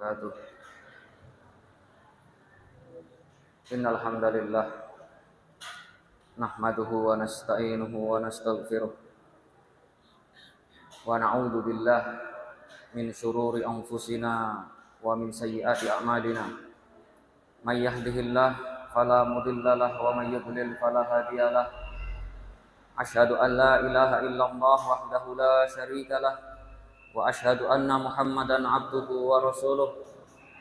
wabarakatuh. Innal hamdalillah nahmaduhu wa nasta'inuhu wa nastaghfiruh wa na'udzu billahi min syururi anfusina wa min sayyiati a'malina. May yahdihillahu fala mudhillalah wa may yudlil fala hadiyalah. Asyhadu an la ilaha illallah wahdahu la syarikalah wa asyhadu anna Muhammadan abduhu wa rasuluh.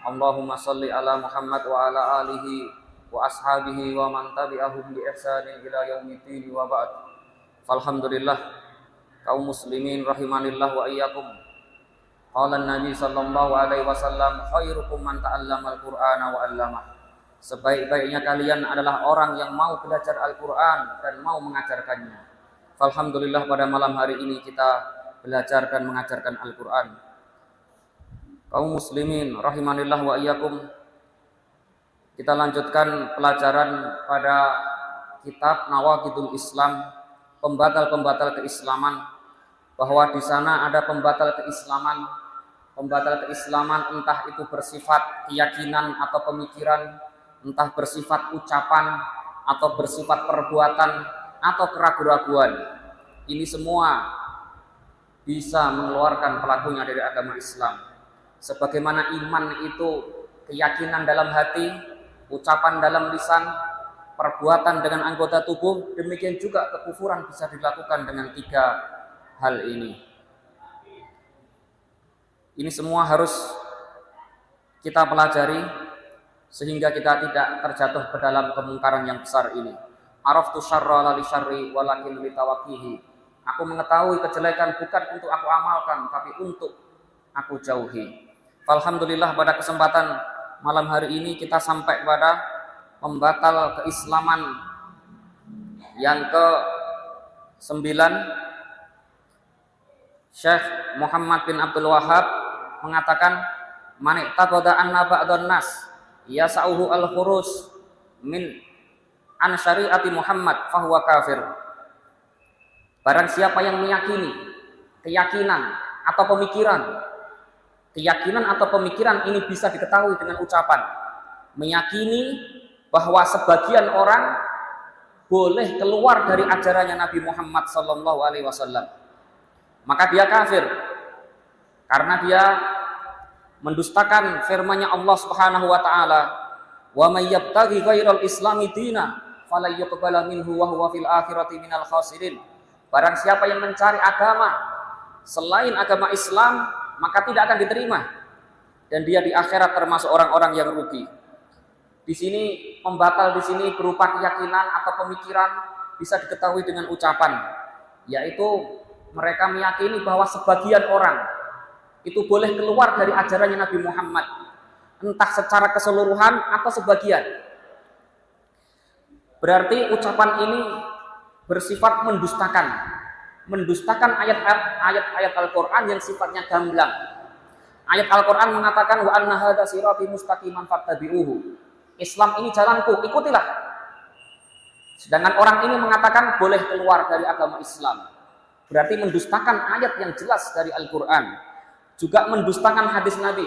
Allahumma shalli ala Muhammad wa ala alihi wa ashabihi wa man tabi'ahum bi ihsanin ila yaumiddin wa ba'd. Falhamdulillah kaum muslimin rahimanillah wa iyyakum. Qala Nabi sallallahu alaihi wasallam, khairukum man ta'allama al-Qur'ana wa 'allamah. Sebaik-baiknya kalian adalah orang yang mau belajar Al-Qur'an dan mau mengajarkannya. Alhamdulillah pada malam hari ini kita belajar dan mengajarkan Al-Qur'an. Kaum muslimin rahimanillah wa iyyakum. Kita lanjutkan pelajaran pada kitab Nawaqidul Islam, pembatal-pembatal keislaman, bahwa di sana ada pembatal keislaman. Pembatal keislaman entah itu bersifat keyakinan atau pemikiran, entah bersifat ucapan atau bersifat perbuatan atau keraguan-raguan. Ini semua bisa mengeluarkan pelakunya dari agama Islam. Sebagaimana iman itu keyakinan dalam hati, ucapan dalam lisan, perbuatan dengan anggota tubuh, demikian juga kekufuran bisa dilakukan dengan tiga hal ini. Ini semua harus kita pelajari sehingga kita tidak terjatuh ke dalam kemungkaran yang besar ini. Araftu syarra la li syarri walakin li tawaqqihi. Aku mengetahui kejelekan bukan untuk aku amalkan tapi untuk aku jauhi. Alhamdulillah pada kesempatan malam hari ini kita sampai pada pembatal keislaman yang ke-9. Syekh Muhammad bin Abdul Wahhab mengatakan, man iqtada anna ba'dhan nas yasauhu al-khuruj min an syariati Muhammad fahuwa kafir. Barang siapa yang meyakini keyakinan atau pemikiran ini bisa diketahui dengan ucapan, meyakini bahwa sebagian orang boleh keluar dari ajarannya Nabi Muhammad sallallahu alaihi wasallam, maka dia kafir karena dia mendustakan firman-Nya Allah Subhanahu wa taala, wa may yabtaghi ghairal islami dina fala yuqbala minhu wa huwa fil akhirati minal khasirin. Barang siapa yang mencari agama selain agama Islam, maka tidak akan diterima dan dia di akhirat termasuk orang-orang yang rugi. Di sini pembatal di sini berupa keyakinan atau pemikiran bisa diketahui dengan ucapan, yaitu mereka meyakini bahwa sebagian orang itu boleh keluar dari ajarannya Nabi Muhammad, entah secara keseluruhan atau sebagian. Berarti ucapan ini bersifat mendustakan ayat-ayat Al-Qur'an yang sifatnya gamblang. Ayat Al-Qur'an mengatakan, wa anna hadza sirati mustaqiman fattabi'uhu. Islam ini jalanku, ikutilah. Sedangkan orang ini mengatakan boleh keluar dari agama Islam. Berarti mendustakan ayat yang jelas dari Al-Qur'an. Juga mendustakan hadis Nabi.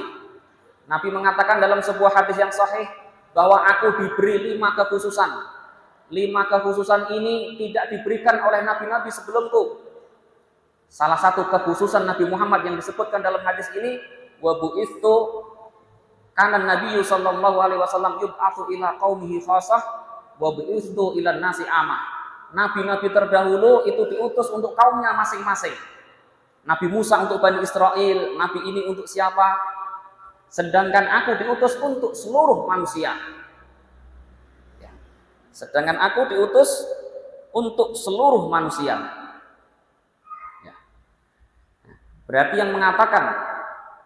Nabi mengatakan dalam sebuah hadis yang sahih bahwa aku diberi 5 kekhususan. 5 kekhususan ini tidak diberikan oleh nabi-nabi sebelumku. Salah satu kekhususan Nabi Muhammad yang disebutkan dalam hadis ini, wa bu'itsu kana nabiyyu sallallahu alaihi wasallam yub'atsu ila qaumihi khassah wa bu'itsu ila nasi amah. Nabi-nabi terdahulu itu diutus untuk kaumnya masing-masing. Nabi Musa untuk Bani Israel, Nabi ini untuk siapa? Sedangkan aku diutus untuk seluruh manusia. Ya. Sedangkan aku diutus untuk seluruh manusia. Ya. Berarti yang mengatakan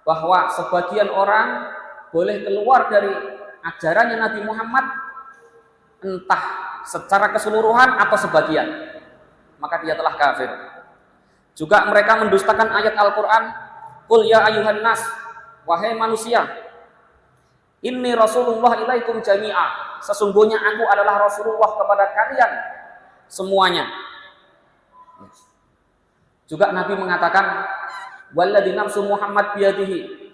bahwa sebagian orang boleh keluar dari ajarannya Nabi Muhammad, entah secara keseluruhan atau sebagian, maka dia telah kafir. Juga mereka mendustakan ayat Al-Qur'an, qul ya ayyuhan nas, wahai manusia, inni rasulullah ilaikum jami'a, sesungguhnya aku adalah Rasulullah kepada kalian semuanya. Juga Nabi mengatakan, walladzi nafsu Muhammad biyadihi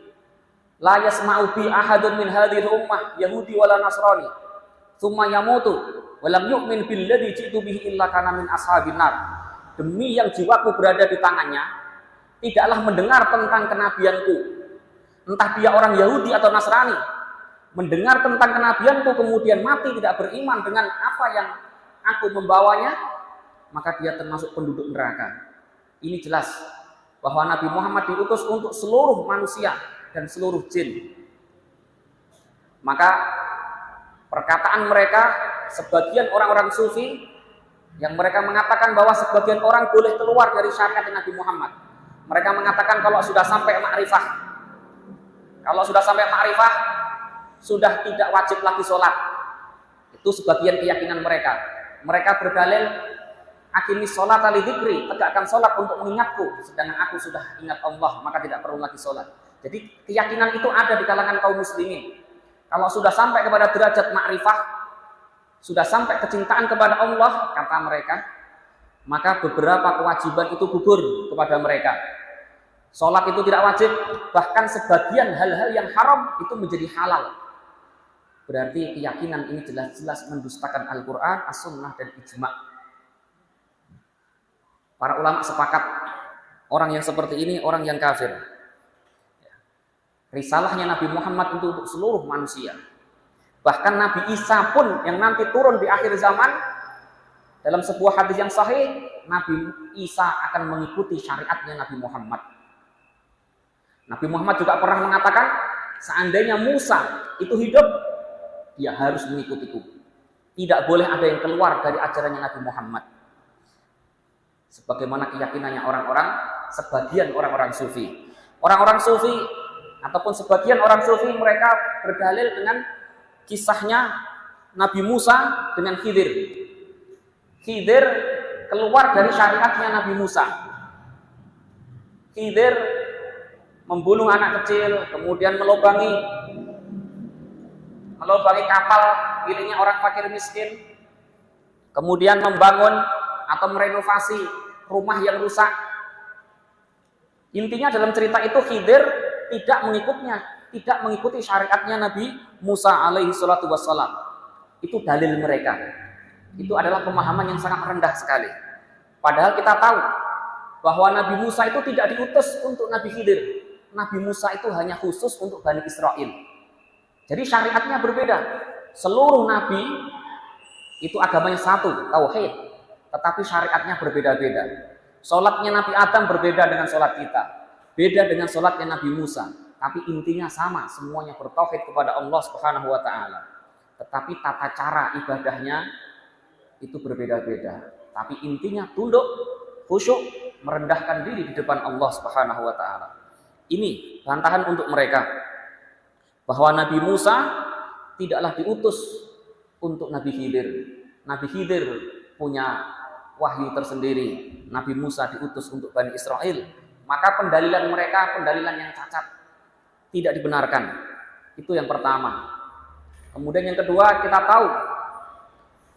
la yasma'u bi ahadun min hadhihi ummah Yahudi wala Nasrani tsumma yamutu wa lam yu'min billadzi ji'tu bihi illa kana min ashabin nar. Demi yang jiwaku berada di tangannya, tidaklah mendengar tentang kenabianku, entah dia orang Yahudi atau Nasrani, mendengar tentang kenabianku kemudian mati tidak beriman dengan apa yang aku membawanya, maka dia termasuk penduduk neraka. Ini jelas bahwa Nabi Muhammad diutus untuk seluruh manusia dan seluruh jin. Maka perkataan mereka, sebagian orang-orang sufi yang mereka mengatakan bahwa sebagian orang boleh keluar dari syariat Nabi Muhammad. Mereka mengatakan kalau sudah sampai ma'rifah, sudah tidak wajib lagi sholat. Itu sebagian keyakinan mereka. Mereka berdalil, aqimis sholata li dzikri, tegakkan sholat untuk mengingatku, sedangkan aku sudah ingat Allah, maka tidak perlu lagi sholat. Jadi keyakinan itu ada di kalangan kaum muslimin. Kalau sudah sampai kepada derajat ma'rifah, sudah sampai kecintaan kepada Allah, kata mereka, maka beberapa kewajiban itu gugur kepada mereka. Sholat itu tidak wajib, bahkan sebagian hal-hal yang haram itu menjadi halal. Berarti keyakinan ini jelas-jelas mendustakan Al-Quran, As-Sunnah, dan Ijma'. Para ulama sepakat, orang yang seperti ini orang yang kafir. Risalahnya Nabi Muhammad itu untuk seluruh manusia. Bahkan Nabi Isa pun yang nanti turun di akhir zaman, dalam sebuah hadis yang sahih, Nabi Isa akan mengikuti syariatnya Nabi Muhammad. Nabi Muhammad juga pernah mengatakan, seandainya Musa itu hidup, dia harus mengikutiku. Tidak boleh ada yang keluar dari ajarannya Nabi Muhammad. Sebagaimana keyakinannya sebagian orang-orang sufi. Orang-orang sufi ataupun sebagian orang sufi mereka berdalil dengan kisahnya Nabi Musa dengan Khidir. Khidir keluar dari syariatnya Nabi Musa. Khidir membunuh anak kecil, kemudian melubangi kapal miliknya orang fakir miskin, kemudian membangun atau merenovasi rumah yang rusak. Intinya dalam cerita itu Khidir tidak mengikuti syariatnya Nabi Musa alaihi salatu wassalam. Itu dalil mereka. Itu adalah pemahaman yang sangat rendah sekali. Padahal kita tahu bahwa Nabi Musa itu tidak diutus untuk Nabi Khidir. Nabi Musa itu hanya khusus untuk Bani Israel. Jadi syariatnya berbeda. Seluruh nabi itu agamanya satu, tauhid, tetapi syariatnya berbeda-beda. Salatnya Nabi Adam berbeda dengan salat kita, beda dengan salatnya Nabi Musa, tapi intinya sama, semuanya bertauhid kepada Allah Subhanahu wa taala. Tetapi tata cara ibadahnya itu berbeda-beda. Tapi intinya tunduk, khusyuk, merendahkan diri di depan Allah Subhanahu wa taala. Ini bantahan untuk mereka bahwa Nabi Musa tidaklah diutus untuk Nabi Khidir. Nabi Khidir punya wahyu tersendiri. Nabi Musa diutus untuk Bani Israel. Maka pendalilan mereka pendalilan yang cacat, tidak dibenarkan. Itu yang pertama. Kemudian yang kedua, kita tahu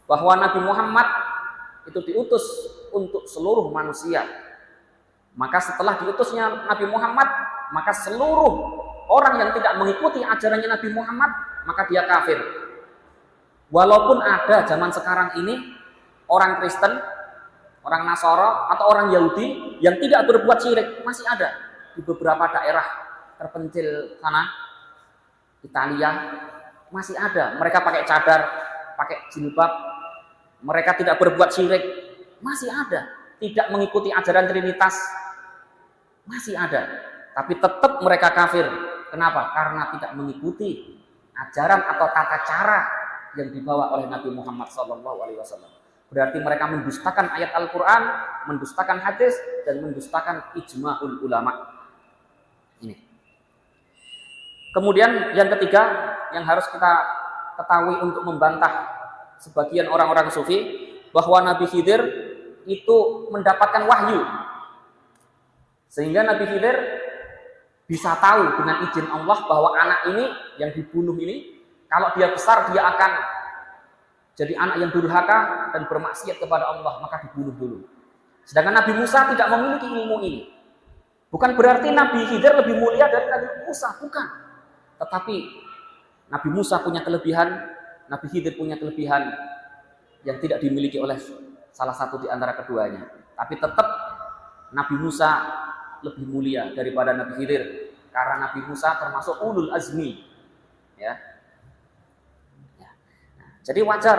bahwa Nabi Muhammad itu diutus untuk seluruh manusia. Maka setelah diutusnya Nabi Muhammad, maka seluruh orang yang tidak mengikuti ajarannya Nabi Muhammad, maka dia kafir. Walaupun ada zaman sekarang ini orang Kristen, orang Nasara atau orang Yahudi yang tidak berbuat syirik, masih ada di beberapa daerah terpencil sana, Italia, masih ada. Mereka pakai cadar, pakai jilbab, mereka tidak berbuat syirik, masih ada. Tidak mengikuti ajaran Trinitas, masih ada. Tapi tetap mereka kafir. Kenapa? Karena tidak mengikuti ajaran atau tata cara yang dibawa oleh Nabi Muhammad SAW. Berarti mereka mendustakan ayat Al-Quran, mendustakan hadis, dan mendustakan ijma'ul ulama. Ini. Kemudian yang ketiga yang harus kita ketahui untuk membantah sebagian orang-orang sufi, bahwa Nabi Khidir itu mendapatkan wahyu. Sehingga Nabi Khidir bisa tahu dengan izin Allah bahwa anak ini yang dibunuh ini, kalau dia besar dia akan jadi anak yang durhaka dan bermaksiat kepada Allah, maka dibunuh dulu. Sedangkan Nabi Musa tidak memiliki ilmu ini. Bukan berarti Nabi Khidir lebih mulia dari Nabi Musa, bukan. Tetapi Nabi Musa punya kelebihan, Nabi Khidir punya kelebihan yang tidak dimiliki oleh salah satu di antara keduanya. Tapi tetap Nabi Musa lebih mulia daripada Nabi Khidir, karena Nabi Musa termasuk ulul azmi. Ya. Jadi wajar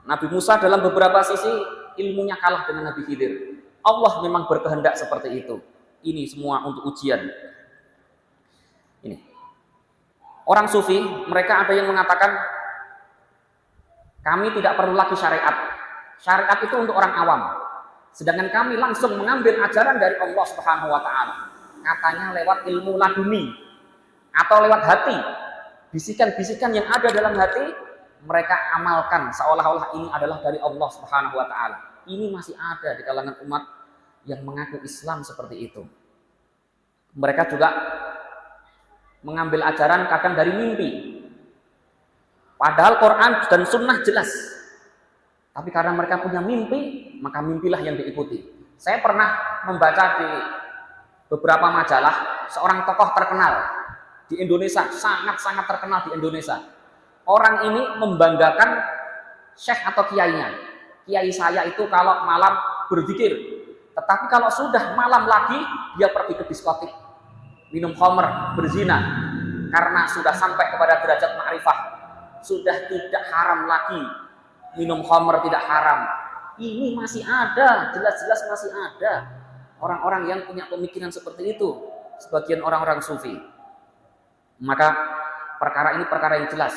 Nabi Musa dalam beberapa sisi ilmunya kalah dengan Nabi Khidir. Allah memang berkehendak seperti itu. Ini semua untuk ujian. Ini. Orang sufi, mereka ada yang mengatakan kami tidak perlu lagi syariat. Syariat itu untuk orang awam. Sedangkan kami langsung mengambil ajaran dari Allah Subhanahu wa taala. Katanya lewat ilmu laduni atau lewat hati. Bisikan-bisikan yang ada dalam hati mereka amalkan seolah-olah ini adalah dari Allah Subhanahu wa taala. Ini masih ada di kalangan umat yang mengaku Islam seperti itu. Mereka juga mengambil ajaran kadang dari mimpi. Padahal Quran dan Sunnah jelas. Tapi karena mereka punya mimpi, maka mimpilah yang diikuti. Saya pernah membaca di beberapa majalah seorang tokoh terkenal di Indonesia, sangat-sangat terkenal di Indonesia. Orang ini membanggakan syekh atau kiainya. Kiai saya itu kalau malam berzikir, tetapi kalau sudah malam lagi dia pergi ke diskotik, minum khamr, berzina, karena sudah sampai kepada derajat ma'rifah, sudah tidak haram lagi minum khamr, tidak haram. Ini masih ada, jelas-jelas masih ada orang-orang yang punya pemikiran seperti itu, sebagian orang-orang sufi. Maka perkara ini perkara yang jelas.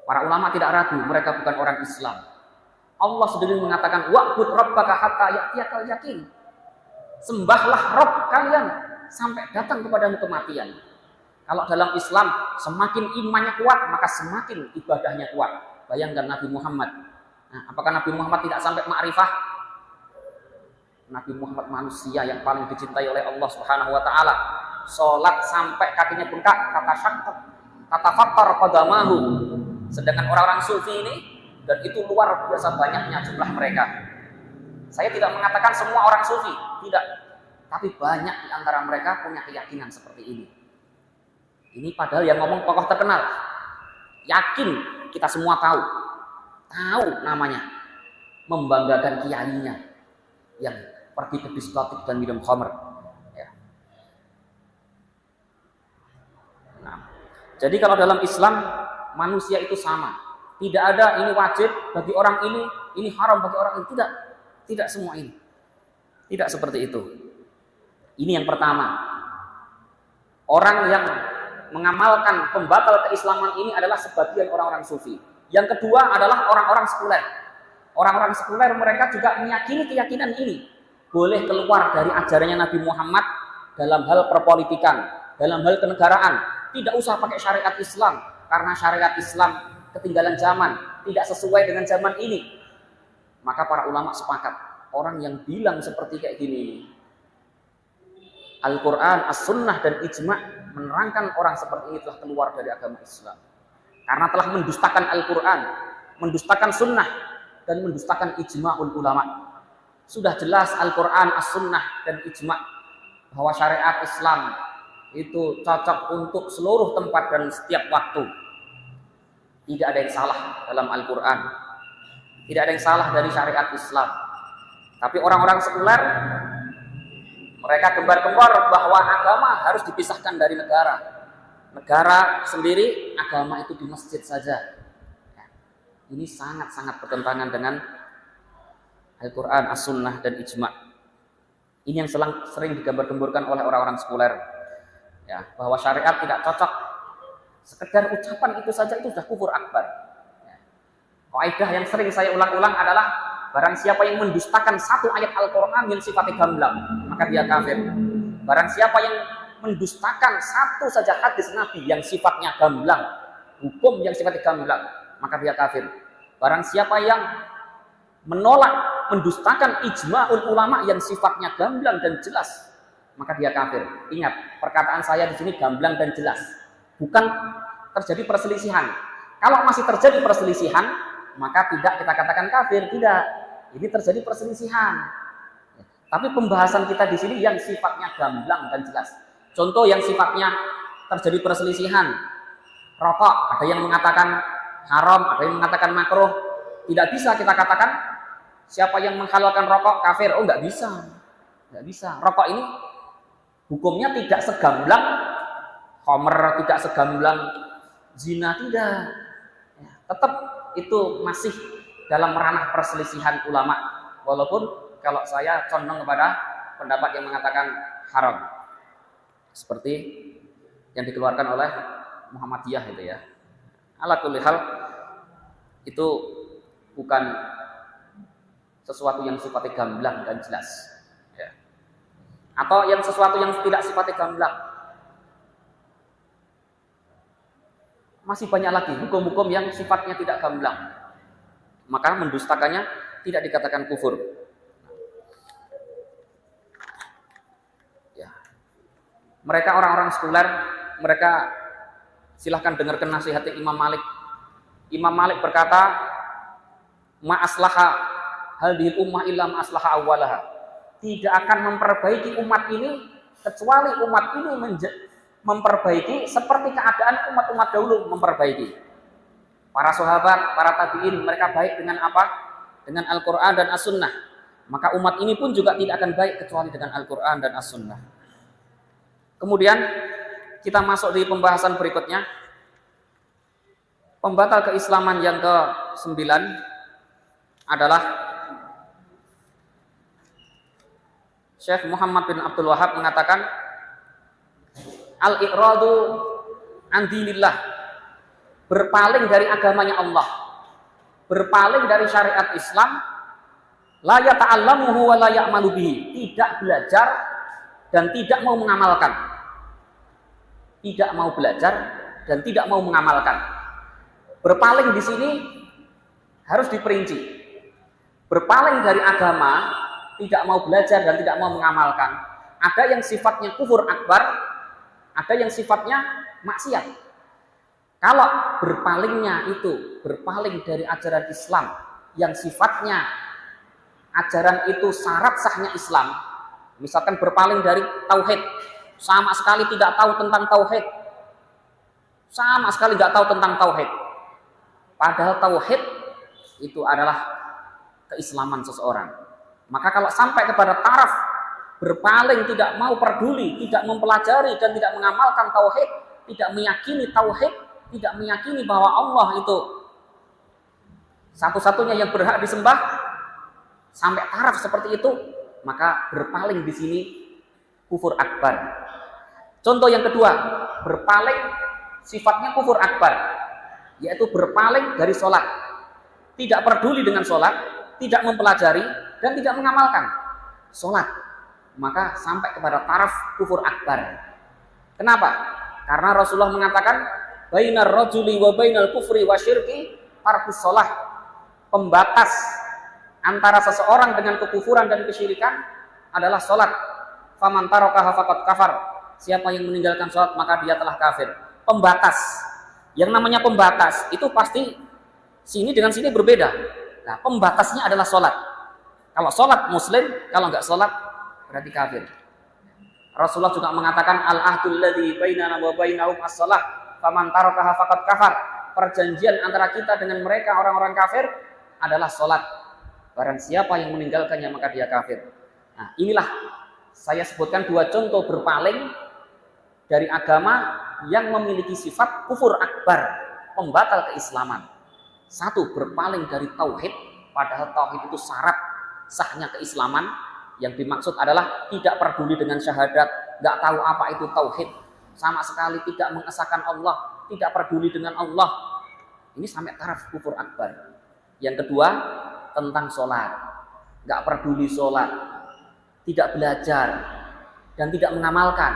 Para ulama tidak ragu, mereka bukan orang Islam. Allah sendiri mengatakan, wa'bud rabbaka hatta ya'tiyakal yakin. Sembahlah Rabb kalian sampai datang kepadamu kematian. Kalau dalam Islam, semakin imannya kuat, maka semakin ibadahnya kuat. Bayangkan Nabi Muhammad. Nah, apakah Nabi Muhammad tidak sampai ma'rifah? Nabi Muhammad manusia yang paling dicintai oleh Allah Subhanahu wa taala. Salat sampai kakinya bengkak, tatafattar qadamahu. Sedangkan orang-orang sufi ini, dan itu luar biasa banyaknya jumlah mereka. Saya tidak mengatakan semua orang sufi, tidak. Tapi banyak di antara mereka punya keyakinan seperti ini. Ini padahal yang ngomong tokoh terkenal. Yakin kita semua tahu namanya. Membanggakan kiainya yang pergi ke diskotik dan minum khamr. Ya. Nah, jadi kalau dalam Islam manusia itu sama. Tidak ada ini wajib bagi orang ini haram bagi orang ini. Tidak semua ini. Tidak seperti itu. Ini yang pertama. Orang yang mengamalkan pembatal keislaman ini adalah sebagian orang-orang sufi. Yang kedua adalah orang-orang sekuler. Orang-orang sekuler mereka juga meyakini keyakinan ini. Boleh keluar dari ajarannya Nabi Muhammad dalam hal perpolitikan, dalam hal kenegaraan. Tidak usah pakai syariat Islam. Karena syariat Islam ketinggalan zaman, tidak sesuai dengan zaman ini. Maka para ulama sepakat, orang yang bilang seperti kayak gini, Al-Quran, As-Sunnah, dan Ijma' menerangkan orang seperti ini telah keluar dari agama Islam. Karena telah mendustakan Al-Quran, mendustakan Sunnah, dan mendustakan Ijma'ul ulama. Sudah jelas Al-Quran, As-Sunnah, dan Ijma' bahwa syariat Islam itu cocok untuk seluruh tempat dan setiap waktu. Tidak ada yang salah dalam Al-Quran. Tidak ada yang salah dari syariat Islam. Tapi orang-orang sekuler, mereka gembar-gembor bahwa agama harus dipisahkan dari negara. Negara sendiri, agama itu di masjid saja. Ini sangat-sangat bertentangan dengan Al-Quran, As-Sunnah, dan Ijma'. Ini yang sering digambar-gemburkan oleh orang-orang sekuler. Ya, bahwa syariat tidak cocok. Sekedar ucapan itu saja itu sudah kufur akbar. Kaidah yang sering saya ulang-ulang adalah barang siapa yang mendustakan satu ayat Al-Quran yang sifatnya gamblang, maka dia kafir. Barang siapa yang mendustakan satu saja hadis Nabi yang sifatnya gamblang, hukum yang sifatnya gamblang, maka dia kafir. Barang siapa yang menolak, mendustakan ijma'ul ulama yang sifatnya gamblang dan jelas, maka dia kafir. Ingat, perkataan saya di sini gamblang dan jelas. Bukan terjadi perselisihan. Kalau masih terjadi perselisihan, maka tidak kita katakan kafir, tidak. Ini terjadi perselisihan. Tapi pembahasan kita di sini yang sifatnya gamblang dan jelas. Contoh yang sifatnya terjadi perselisihan rokok, ada yang mengatakan haram, ada yang mengatakan makruh, tidak bisa kita katakan siapa yang menghalalkan rokok kafir. Oh, nggak bisa, nggak bisa. Rokok ini hukumnya tidak segamblang khamr, tidak segamblang zina, tidak. Ya, tetap itu masih dalam ranah perselisihan ulama. Walaupun kalau saya condong kepada pendapat yang mengatakan haram, seperti yang dikeluarkan oleh Muhammadiyah itu ya. Ala kulli hal, itu bukan sesuatu yang sifatnya gamblang dan jelas ya. Atau yang sesuatu yang tidak sifatnya gamblang. Masih banyak lagi hukum-hukum yang sifatnya tidak gamblang, maka mendustakannya tidak dikatakan kufur ya. Mereka orang-orang sekuler, mereka silahkan dengarkan nasihatnya Imam Malik. Imam Malik berkata, ma aslaha hadhil ummah illa ma aslaha awwalaha. Tidak akan memperbaiki umat ini kecuali umat ini memperbaiki seperti keadaan umat-umat dahulu memperbaiki. Para sahabat, para tabi'in, mereka baik dengan apa? Dengan Al-Quran dan As-Sunnah. Maka umat ini pun juga tidak akan baik kecuali dengan Al-Quran dan As-Sunnah. Kemudian kita masuk di pembahasan berikutnya. Pembatal keislaman yang ke-9 adalah Syekh Muhammad bin Abdul Wahab mengatakan al-i'radu an dinillah, berpaling dari agamanya Allah, berpaling dari syariat Islam, la yata'allamuhu wa la ya'malu bihi, tidak belajar dan tidak mau mengamalkan. Tidak mau belajar dan tidak mau mengamalkan. Berpaling di sini harus diperinci. Berpaling dari agama, tidak mau belajar dan tidak mau mengamalkan. Ada yang sifatnya kufur akbar, ada yang sifatnya maksiat. Kalau berpalingnya itu berpaling dari ajaran Islam yang sifatnya ajaran itu syarat sahnya Islam, misalkan berpaling dari tauhid, sama sekali tidak tahu tentang tauhid, sama sekali tidak tahu tentang tauhid, padahal tauhid itu adalah keislaman seseorang. Maka kalau sampai kepada taraf berpaling, tidak mau peduli, tidak mempelajari dan tidak mengamalkan tauhid, tidak meyakini tauhid, tidak meyakini bahwa Allah itu satu-satunya yang berhak disembah, sampai taraf seperti itu, maka berpaling di sini kufur akbar. Contoh yang kedua, berpaling sifatnya kufur akbar, yaitu berpaling dari sholat, tidak peduli dengan sholat, tidak mempelajari dan tidak mengamalkan sholat, maka sampai kepada taraf kufur akbar. Kenapa? Karena Rasulullah mengatakan bainar rajuli wa bainal kufri wa syirki tarkus sholah, pembatas antara seseorang dengan kekufuran dan kesyirikan adalah sholat. Faman tarakaha faqad kafar, siapa yang meninggalkan sholat maka dia telah kafir. Pembatas, yang namanya pembatas itu pasti sini dengan sini berbeda. Nah, pembatasnya adalah sholat. Kalau sholat muslim, kalau nggak sholat berarti kafir. Rasulullah juga mengatakan al-ahdul ladzi bainana wa bainahum as-shalah faman tarakaha faqad kafar. Perjanjian antara kita dengan mereka orang-orang kafir adalah sholat. Barang siapa yang meninggalkannya maka dia kafir. Nah, inilah saya sebutkan dua contoh berpaling dari agama yang memiliki sifat kufur akbar, pembatal keislaman. Satu, berpaling dari tauhid, padahal tauhid itu syarat sahnya keislaman. Yang dimaksud adalah tidak peduli dengan syahadat, nggak tahu apa itu tauhid, sama sekali tidak mengesahkan Allah, tidak peduli dengan Allah. Ini sampai taraf kufur akbar. Yang kedua, tentang sholat, nggak peduli sholat, tidak belajar dan tidak mengamalkan.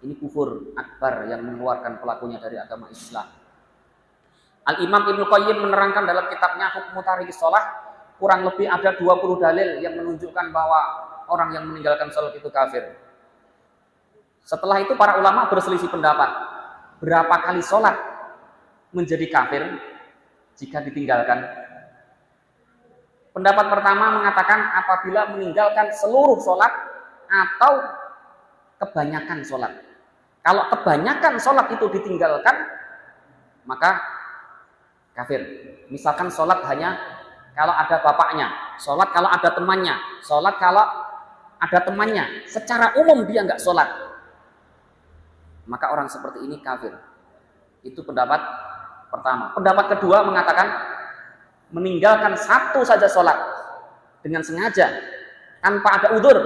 Ini kufur akbar yang mengeluarkan pelakunya dari agama Islam. Al-Imam Ibnu Qayyim menerangkan dalam kitabnya Hukmu Tarikis Shalah, kurang lebih ada 20 dalil yang menunjukkan bahwa orang yang meninggalkan sholat itu kafir. Setelah itu para ulama berselisih pendapat, berapa kali sholat menjadi kafir jika ditinggalkan. Pendapat pertama mengatakan apabila meninggalkan seluruh sholat atau kebanyakan sholat. Kalau kebanyakan sholat itu ditinggalkan, maka kafir. Misalkan sholat hanya kalau ada bapaknya, sholat kalau ada temannya, sholat kalau ada temannya, secara umum dia nggak sholat, maka orang seperti ini kafir. Itu pendapat pertama. Pendapat kedua mengatakan meninggalkan satu saja sholat dengan sengaja tanpa ada udzur,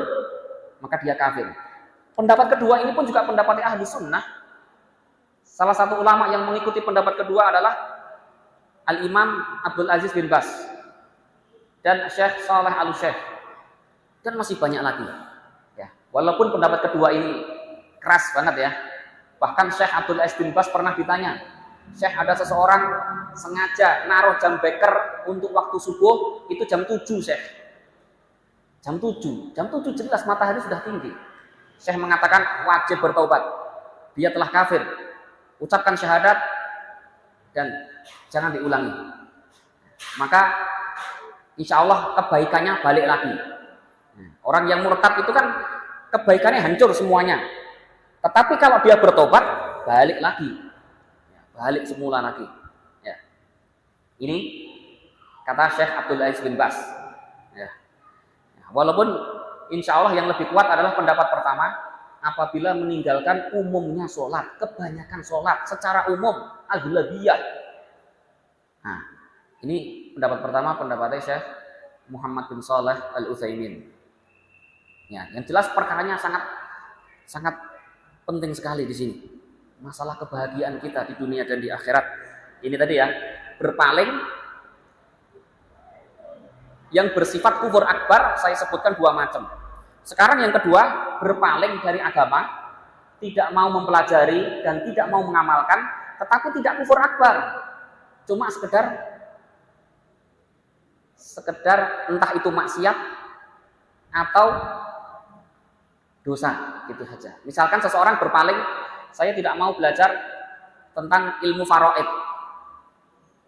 maka dia kafir. Pendapat kedua ini pun juga pendapat ahli sunnah. Salah satu ulama yang mengikuti pendapat kedua adalah Al-Imam Abdul Aziz bin Baz dan Syekh Saleh Al-Syekh, dan masih banyak lagi ya. Walaupun pendapat kedua ini keras banget ya. Bahkan Syekh Abdul Aziz bin Baz pernah ditanya, Syekh, ada seseorang sengaja naruh jam beker untuk waktu subuh, itu jam 7 Syekh. Jam 7 jelas matahari sudah tinggi. Syekh mengatakan wajib bertaubat, dia telah kafir, ucapkan syahadat dan jangan diulangi. Maka insya Allah kebaikannya balik lagi. Orang yang murtad itu kan kebaikannya hancur semuanya. Tetapi kalau dia bertobat, balik lagi, balik semula lagi. Ya. Ini kata Syekh Abdul Aziz bin Baz. Ya. Walaupun insya Allah yang lebih kuat adalah pendapat pertama, apabila meninggalkan umumnya sholat, kebanyakan sholat secara umum, al-ghalabiyah. Nah, ini pendapat pertama, pendapatnya Syekh Muhammad bin Shalih Al-Utsaimin. Ya, yang jelas perkaranya sangat penting sekali di sini. Masalah kebahagiaan kita di dunia dan di akhirat. Ini tadi ya, berpaling yang bersifat kufur akbar saya sebutkan dua macam. Sekarang yang kedua, berpaling dari agama, tidak mau mempelajari dan tidak mau mengamalkan, tetapi tidak kufur akbar. Cuma sekedar entah itu maksiat atau dosa, gitu saja. Misalkan seseorang berpaling, saya tidak mau belajar tentang ilmu faraid.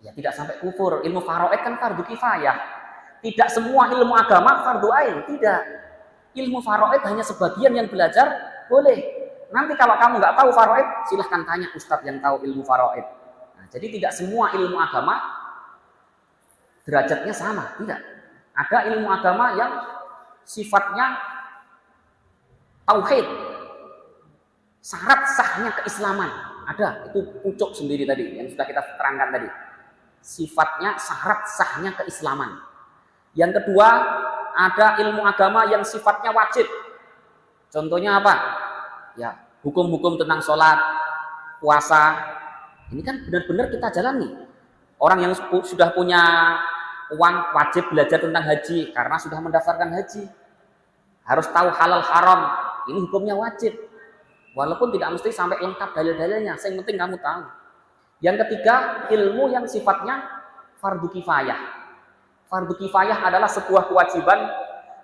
Ya tidak sampai kufur. Ilmu faraid kan fardu kifayah. Tidak semua ilmu agama fardu ain, tidak. Ilmu faraid hanya sebagian yang belajar, boleh. Nanti kalau kamu nggak tahu faraid, silahkan tanya ustadz yang tahu ilmu faraid. Nah, jadi tidak semua ilmu agama derajatnya sama, tidak. Ada ilmu agama yang sifatnya tauhid, syarat sahnya keislaman, ada, itu pucuk sendiri tadi yang sudah kita terangkan tadi, sifatnya syarat sahnya keislaman. Yang kedua, ada ilmu agama yang sifatnya wajib. Contohnya apa? Ya, hukum-hukum tentang sholat, puasa, ini kan benar-benar kita jalani. Orang yang sudah punya uang wajib belajar tentang haji karena sudah mendaftarkan haji, harus tahu halal haram. Ini hukumnya wajib, walaupun tidak mesti sampai lengkap dalil-dalilnya, yang penting kamu tahu. Yang ketiga, ilmu yang sifatnya fardu kifayah. Fardu kifayah adalah sebuah kewajiban,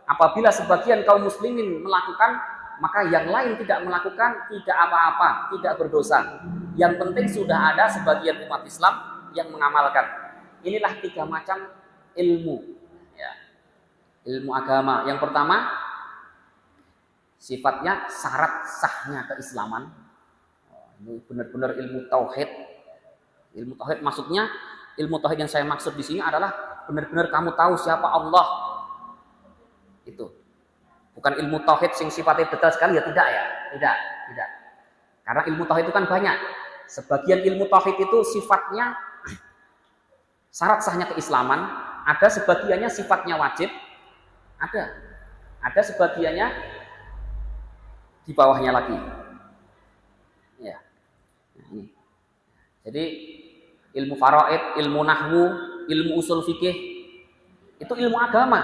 apabila sebagian kaum muslimin melakukan, maka yang lain tidak melakukan, tidak apa-apa, tidak berdosa. Yang penting sudah ada sebagian umat Islam yang mengamalkan. Inilah tiga macam ilmu, ya. Ilmu agama. Yang pertama, sifatnya syarat sahnya keislaman. Ini benar-benar ilmu tauhid. Ilmu tauhid maksudnya, ilmu tauhid yang saya maksud di sini adalah benar-benar kamu tahu siapa Allah. Itu. Bukan ilmu tauhid yang sifatnya detail sekali ya, tidak ya. Tidak. Karena ilmu tauhid itu kan banyak. Sebagian ilmu tauhid itu sifatnya syarat sahnya keislaman, ada sebagiannya sifatnya wajib, ada sebagiannya di bawahnya lagi. Ya. Nah, ini. Jadi ilmu faraid, ilmu nahwu, ilmu usul fikih itu ilmu agama,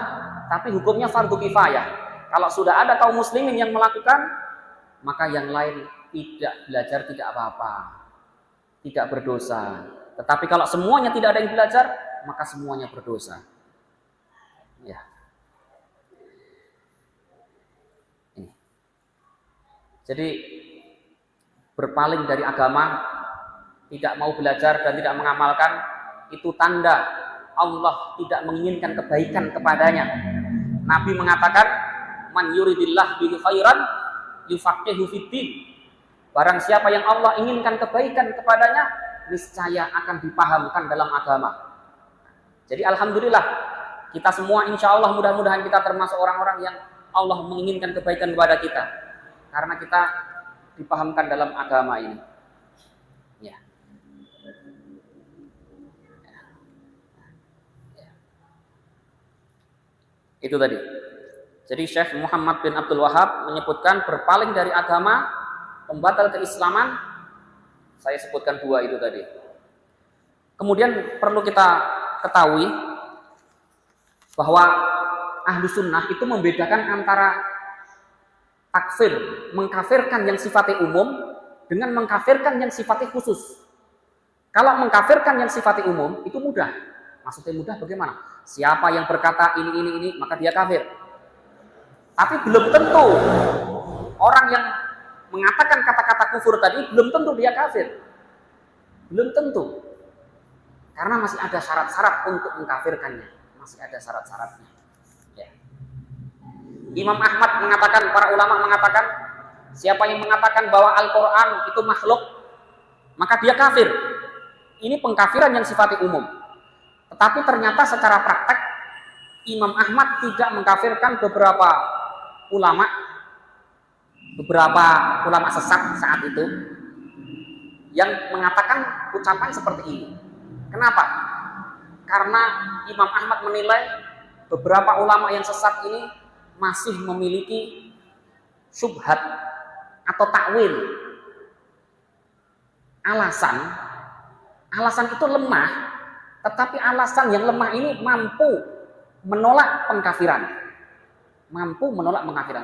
tapi hukumnya fardu kifayah. Kalau sudah ada kaum muslimin yang melakukan, maka yang lain tidak belajar tidak apa-apa, tidak berdosa. Tetapi kalau semuanya tidak ada yang belajar, maka semuanya berdosa. Ya. Jadi berpaling dari agama, tidak mau belajar dan tidak mengamalkan, itu tanda Allah tidak menginginkan kebaikan kepadanya. Nabi mengatakan, man yuridillah bihi khairan yufaqihu fiddin. Barang siapa yang Allah inginkan kebaikan kepadanya, niscaya akan dipahamkan dalam agama. Jadi alhamdulillah, kita semua insya Allah mudah-mudahan kita termasuk orang-orang yang Allah menginginkan kebaikan kepada kita. Karena kita dipahamkan dalam agama ini. Ya. Itu tadi. Jadi Syekh Muhammad bin Abdul Wahab menyebutkan berpaling dari agama, pembatal keislaman. Saya sebutkan 2 itu tadi. Kemudian perlu kita ketahui bahwa ahlu sunnah itu membedakan antara takfir, mengkafirkan yang sifatnya umum dengan mengkafirkan yang sifatnya khusus. Kalau mengkafirkan yang sifatnya umum itu mudah. Maksudnya mudah bagaimana? Siapa yang berkata ini, maka dia kafir. Tapi belum tentu orang yang mengatakan kata-kata kufur tadi belum tentu dia kafir. Belum tentu. Karena masih ada syarat-syarat untuk mengkafirkannya. Masih ada syarat-syaratnya. Ya. Imam Ahmad mengatakan, para ulama mengatakan, siapa yang mengatakan bahwa Al-Quran itu makhluk, maka dia kafir. Ini pengkafiran yang sifatnya umum. Tetapi ternyata secara praktek Imam Ahmad tidak mengkafirkan beberapa ulama sesat saat itu yang mengatakan ucapan seperti ini. Kenapa? Karena Imam Ahmad menilai beberapa ulama yang sesat ini masih memiliki syubhat atau takwil. Alasan itu lemah, tetapi alasan yang lemah ini mampu menolak pengkafiran.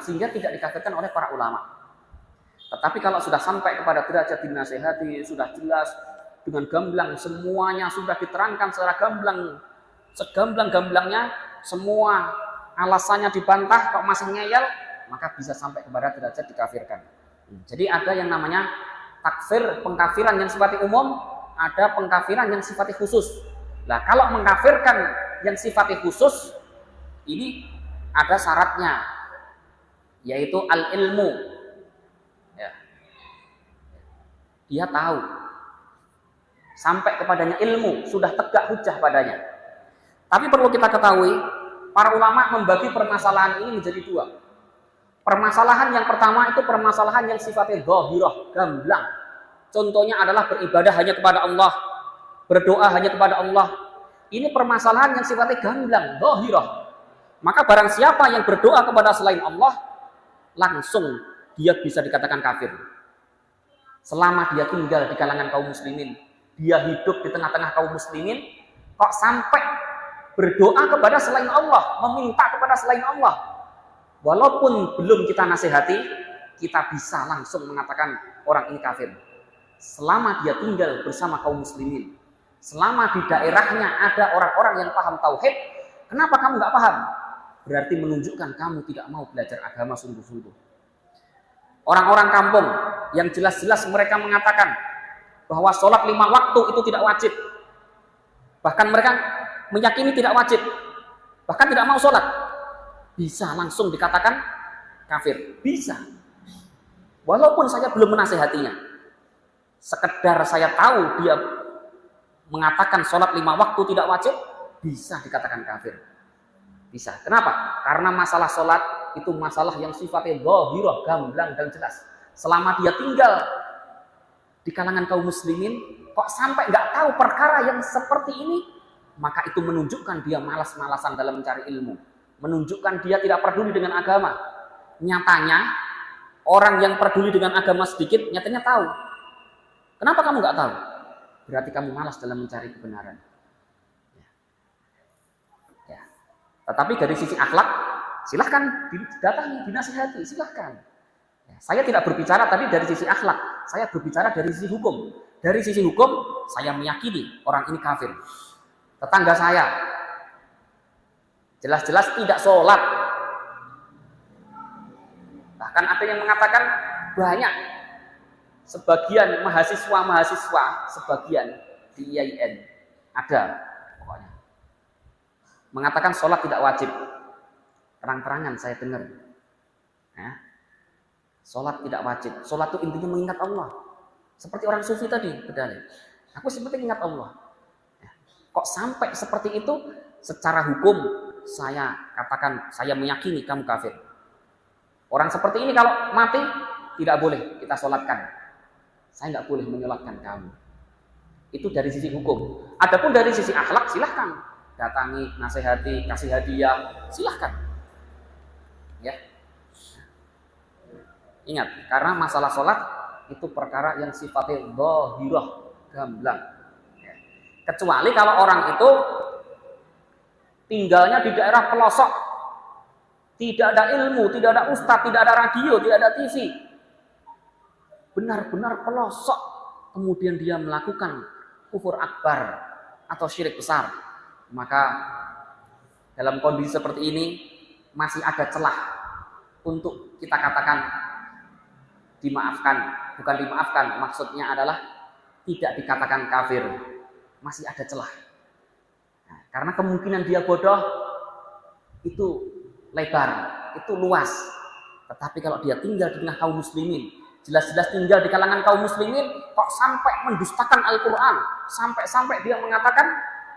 Sehingga tidak dikafirkan oleh para ulama. Tetapi kalau sudah sampai kepada derajat dinasehati, sudah jelas dengan gamblang, semuanya sudah diterangkan secara gamblang, segamblang-gamblangnya, semua alasannya dibantah, kok masih ngeyel, maka bisa sampai kepada derajat dikafirkan. Jadi ada yang namanya takfir, pengkafiran yang sifatnya umum, ada pengkafiran yang sifatnya khusus. Nah, kalau mengkafirkan yang sifatnya khusus, ini ada syaratnya, yaitu al-ilmu. Ya. Dia tahu, sampai kepadanya ilmu, sudah tegak hujah padanya. Tapi perlu kita ketahui, para ulama membagi permasalahan ini menjadi 2. Permasalahan yang pertama itu permasalahan yang sifatnya zahirah, gamblang. Contohnya adalah beribadah hanya kepada Allah, berdoa hanya kepada Allah. Ini permasalahan yang sifatnya gamblang, zahirah. Maka barang siapa yang berdoa kepada selain Allah, langsung dia bisa dikatakan kafir. Selama dia tinggal di kalangan kaum muslimin, dia hidup di tengah-tengah kaum muslimin, kok sampai berdoa kepada selain Allah, meminta kepada selain Allah. Walaupun belum kita nasihati, kita bisa langsung mengatakan orang ini kafir. Selama dia tinggal bersama kaum muslimin, selama di daerahnya ada orang-orang yang paham tauhid, kenapa kamu nggak paham? Berarti menunjukkan kamu tidak mau belajar agama sungguh-sungguh. Orang-orang kampung yang jelas-jelas mereka mengatakan bahwa sholat 5 waktu itu tidak wajib. Bahkan mereka meyakini tidak wajib. Bahkan tidak mau sholat. Bisa langsung dikatakan kafir. Bisa. Walaupun saya belum menasihatinya. Sekedar saya tahu dia mengatakan sholat 5 waktu tidak wajib, bisa dikatakan kafir. Bisa. Kenapa? Karena masalah sholat itu masalah yang sifatnya zahirah, gamblang dan jelas. Selama dia tinggal di kalangan kaum muslimin, kok sampai nggak tahu perkara yang seperti ini, maka itu menunjukkan dia malas-malasan dalam mencari ilmu. Menunjukkan dia tidak peduli dengan agama. Nyatanya, orang yang peduli dengan agama sedikit, nyatanya tahu. Kenapa kamu nggak tahu? Berarti kamu malas dalam mencari kebenaran. Ya. Tetapi dari sisi akhlak, silahkan didatangi, dinasihati, silahkan. Ya. Saya tidak berbicara tadi dari sisi akhlak, saya berbicara dari sisi hukum. Dari sisi hukum, saya meyakini orang ini kafir. Tetangga saya, jelas-jelas tidak sholat. Bahkan ada yang mengatakan banyak sebagian mahasiswa, sebagian di IAIN ada pokoknya mengatakan sholat tidak wajib. Terang-terangan saya dengar. Ya. Sholat tidak wajib. Sholat itu intinya mengingat Allah. Seperti orang sufi tadi berdalil. Aku seperti ingat Allah. Kok sampai seperti itu? Secara hukum saya katakan, saya meyakini kamu kafir. Orang seperti ini kalau mati tidak boleh kita sholatkan. Saya nggak boleh menyolatkan kamu. Itu dari sisi hukum. Adapun dari sisi akhlak silahkan. Datangi, nasihati, kasih hadiah, silahkan. Ya. Ingat, karena masalah sholat itu perkara yang sifatnya dhahirah, gamblang. Ya. Kecuali kalau orang itu tinggalnya di daerah pelosok, tidak ada ilmu, tidak ada ustadz, tidak ada radio, tidak ada TV, benar-benar pelosok, kemudian dia melakukan kufur akbar atau syirik besar, maka dalam kondisi seperti ini masih ada celah untuk kita katakan dimaafkan. Bukan dimaafkan, maksudnya adalah tidak dikatakan kafir, masih ada celah. Nah, karena kemungkinan dia bodoh itu lebar, itu luas. Tetapi kalau dia tinggal di tengah kaum muslimin, jelas-jelas tinggal di kalangan kaum muslimin, kok sampai mendustakan Al-Quran, sampai dia mengatakan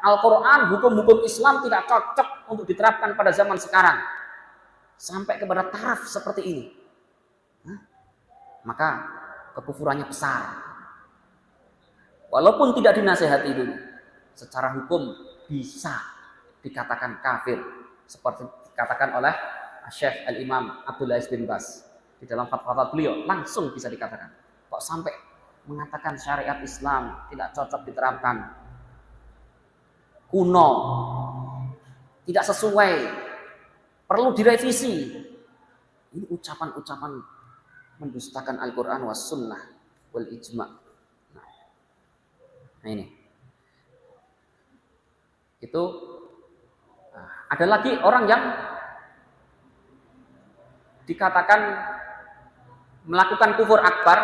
Al-Quran, hukum-hukum Islam tidak cocok untuk diterapkan pada zaman sekarang, sampai kepada taraf seperti ini, maka kekufurannya besar. Walaupun tidak dinasihati dulu, secara hukum bisa dikatakan kafir, seperti dikatakan oleh Syekh Al-Imam Abdul Aziz bin Baz di dalam fatwa beliau, langsung bisa dikatakan. Kok sampai mengatakan syariat Islam tidak cocok diterapkan, kuno, tidak sesuai, perlu direvisi. Ini ucapan-ucapan mendustakan Al-Quran was sunnah wal ijma'. Nah ini, itu ada lagi orang yang dikatakan melakukan kufur akbar,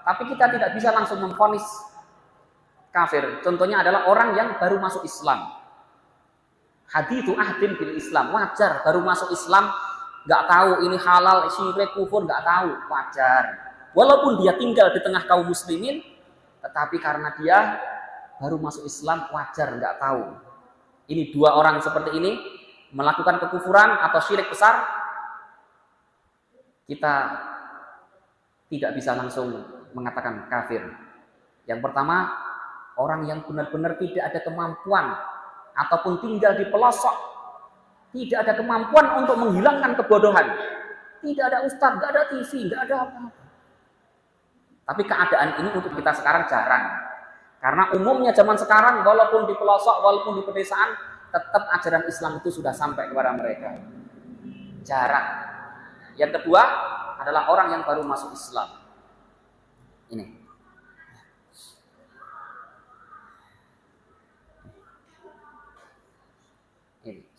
tapi kita tidak bisa langsung memvonis kafir. Contohnya adalah orang yang baru masuk Islam. Hadithu ahdin bil Islam, wajar baru masuk Islam, nggak tahu ini halal, syirik, kufur, nggak tahu, wajar. Walaupun dia tinggal di tengah kaum muslimin, tetapi karena dia baru masuk Islam, wajar nggak tahu. Ini dua orang seperti ini melakukan kekufuran atau syirik besar, kita tidak bisa langsung mengatakan kafir. Yang pertama, orang yang benar-benar tidak ada kemampuan ataupun tinggal di pelosok, tidak ada kemampuan untuk menghilangkan kebodohan, tidak ada ustadz, tidak ada TV, tidak ada apa-apa. Tapi keadaan ini untuk kita sekarang jarang. Karena umumnya zaman sekarang, walaupun di pelosok, walaupun di pedesaan, tetap ajaran Islam itu sudah sampai kepada mereka. Jarang. Yang kedua adalah orang yang baru masuk Islam. Ini.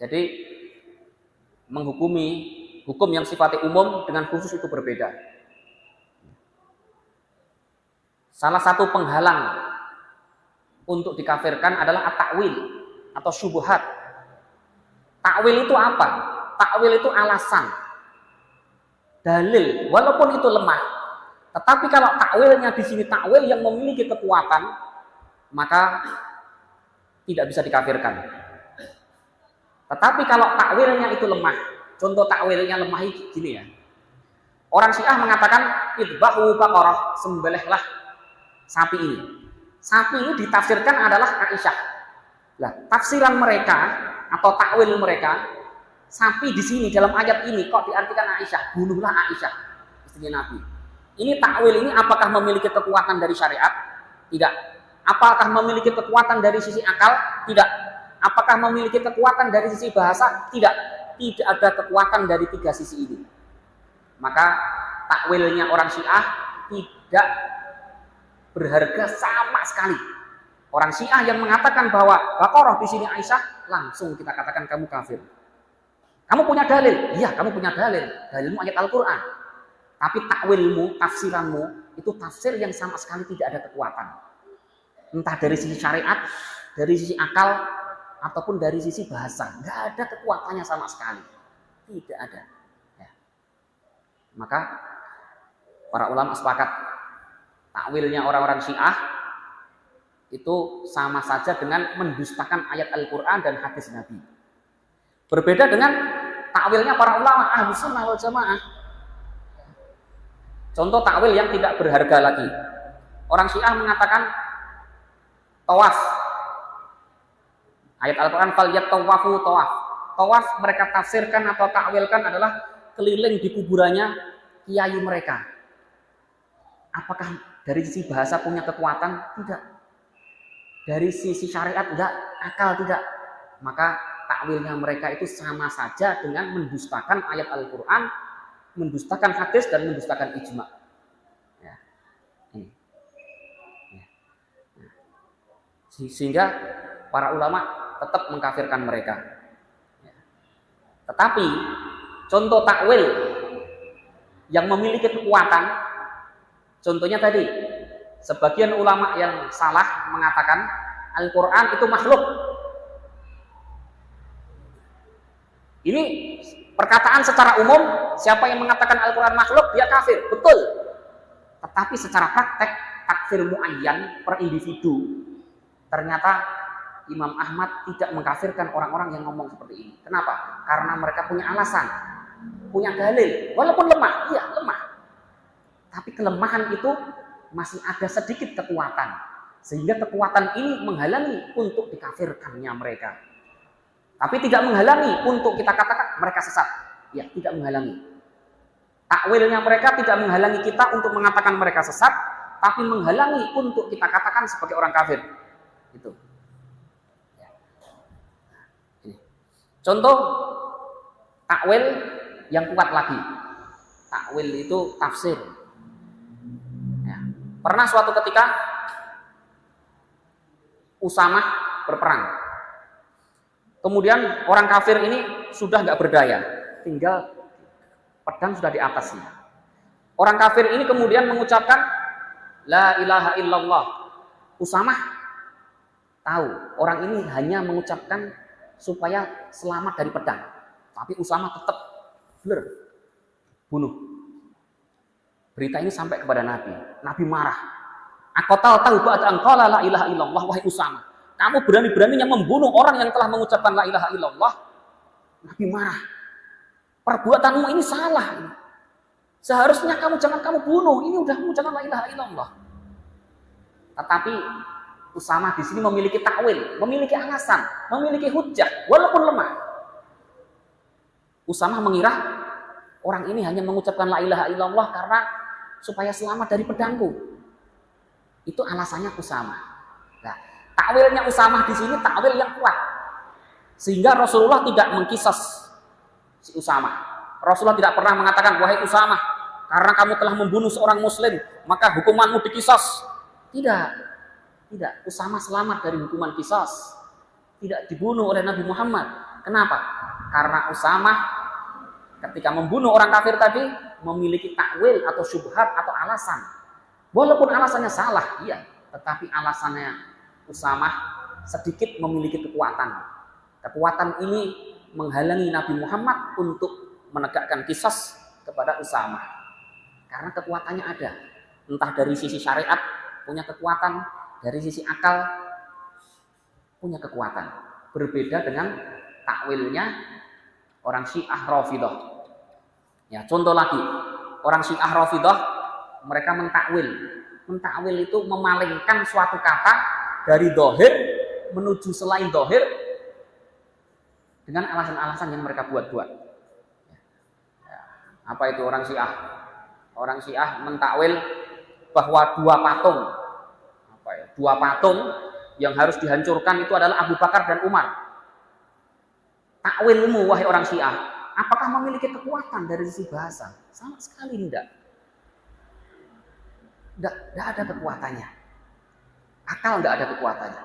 Jadi menghukumi hukum yang sifatnya umum dengan khusus itu berbeda. Salah satu penghalang untuk dikafirkan adalah at-ta'wil atau syubhat. Ta'wil itu apa? Ta'wil itu alasan, dalil, walaupun itu lemah. Tetapi kalau ta'wilnya di sini ta'wil yang memiliki kekuatan, maka tidak bisa dikafirkan. Tetapi kalau ta'wilnya itu lemah, contoh ta'wilnya lemah gini ya. Orang Syiah mengatakan idbahu baqarah, sembelihlah sapi ini. Sapi ini ditafsirkan adalah Aisyah. Lah, tafsiran mereka atau takwil mereka, sapi di sini dalam ayat ini kok diartikan Aisyah, bunuhlah Aisyah, istrinya Nabi. Ini takwil ini apakah memiliki kekuatan dari syariat? Tidak. Apakah memiliki kekuatan dari sisi akal? Tidak. Apakah memiliki kekuatan dari sisi bahasa? Tidak. Tidak ada kekuatan dari tiga sisi ini. Maka takwilnya orang Syiah tidak berharga sama sekali. Orang Syiah yang mengatakan bahwa Baqarah di sini Aisyah, langsung kita katakan kamu kafir. Kamu punya dalil? Iya, kamu punya dalil. Dalilmu ayat Al-Quran. Tapi takwilmu, tafsiranmu, itu tafsir yang sama sekali tidak ada kekuatan. Entah dari sisi syariat, dari sisi akal, ataupun dari sisi bahasa. Nggak ada kekuatannya sama sekali. Tidak ada. Ya. Maka Para ulama sepakat takwilnya orang-orang Syiah itu sama saja dengan mendustakan ayat Al-Quran dan hadis Nabi. Berbeda dengan takwilnya para ulama Ahlus Sunnah wal Jamaah. Contoh takwil yang tidak berharga lagi. Orang Syiah mengatakan tawaf. Ayat Al-Quran fal yattawafu tawaf. Tawaf mereka tafsirkan atau takwilkan adalah keliling di kuburannya kiai mereka. Apakah dari sisi bahasa punya kekuatan? Tidak. Dari sisi syariat enggak, akal tidak. Maka takwilnya mereka itu sama saja dengan mendustakan ayat Al-Quran, mendustakan hadis dan mendustakan ijma. Ya. Sehingga para ulama tetap mengkafirkan mereka. Tetapi contoh takwil yang memiliki kekuatan, contohnya tadi, sebagian ulama yang salah mengatakan Al-Quran itu makhluk. Ini perkataan secara umum, siapa yang mengatakan Al-Quran makhluk, dia kafir, betul. Tetapi secara praktek, takfir muayyan per individu, ternyata Imam Ahmad tidak mengkafirkan orang-orang yang ngomong seperti ini. Kenapa? Karena mereka punya alasan, punya dalil, walaupun lemah, iya lemah. Tapi kelemahan itu masih ada sedikit kekuatan, sehingga kekuatan ini menghalangi untuk dikafirkannya mereka. Tapi tidak menghalangi untuk kita katakan mereka sesat. Ya, tidak menghalangi. Takwilnya mereka tidak menghalangi kita untuk mengatakan mereka sesat, tapi menghalangi untuk kita katakan sebagai orang kafir. Itu. Ya. Ini. Contoh takwil yang kuat lagi. Takwil itu tafsir. Ya. Pernah suatu ketika Usamah berperang. Kemudian orang kafir ini sudah nggak berdaya, tinggal pedang sudah di atasnya. Orang kafir ini kemudian mengucapkan La ilaha illallah. Usamah tahu orang ini hanya mengucapkan supaya selamat dari pedang, tapi Usamah tetap bunuh. Berita ini sampai kepada Nabi. Nabi marah. Aqatal tahu ba'da an qala la ilaha illallah, wahai Usamah. Kamu berani-beraninya membunuh orang yang telah mengucapkan la ilaha illallah. Nabi marah. Perbuatanmu ini salah. Seharusnya jangan kamu bunuh. Ini udah mengucapkan la ilaha illallah. Tetapi Usamah di sini memiliki takwil, memiliki alasan, memiliki hujjah, walaupun lemah. Usamah mengira orang ini hanya mengucapkan la ilaha illallah karena supaya selamat dari pedangku. Itu alasannya Usamah. Nah, takwilnya Usamah di sini takwil yang kuat, sehingga Rasulullah tidak mengkisas si Usamah. Rasulullah tidak pernah mengatakan wahai Usamah, karena kamu telah membunuh seorang Muslim maka hukumanmu dikisas. Tidak. Usamah selamat dari hukuman kisas, tidak dibunuh oleh Nabi Muhammad. Kenapa? Karena Usamah ketika membunuh orang kafir tadi memiliki takwil atau syubhat atau alasan. Walaupun alasannya salah, iya, tetapi alasannya Usamah sedikit memiliki kekuatan. Kekuatan ini menghalangi Nabi Muhammad untuk menegakkan kisas kepada Usamah. Karena kekuatannya ada. Entah dari sisi syariat punya kekuatan, dari sisi akal punya kekuatan. Berbeda dengan takwilnya orang Syiah Rafidhah. Ya, contoh lagi, orang Syiah Rafidhah mereka mentakwil. Mentakwil itu memalingkan suatu kata dari dohir menuju selain dohir dengan alasan-alasan yang mereka buat-buat. Ya, apa itu orang Syiah? Orang Syiah mentakwil bahwa dua patung yang harus dihancurkan itu adalah Abu Bakar dan Umar. Takwilmu wahai orang Syiah, apakah memiliki kekuatan dari sisi bahasa? Sama sekali tidak. Tidak ada kekuatannya. Akal tidak ada kekuatannya.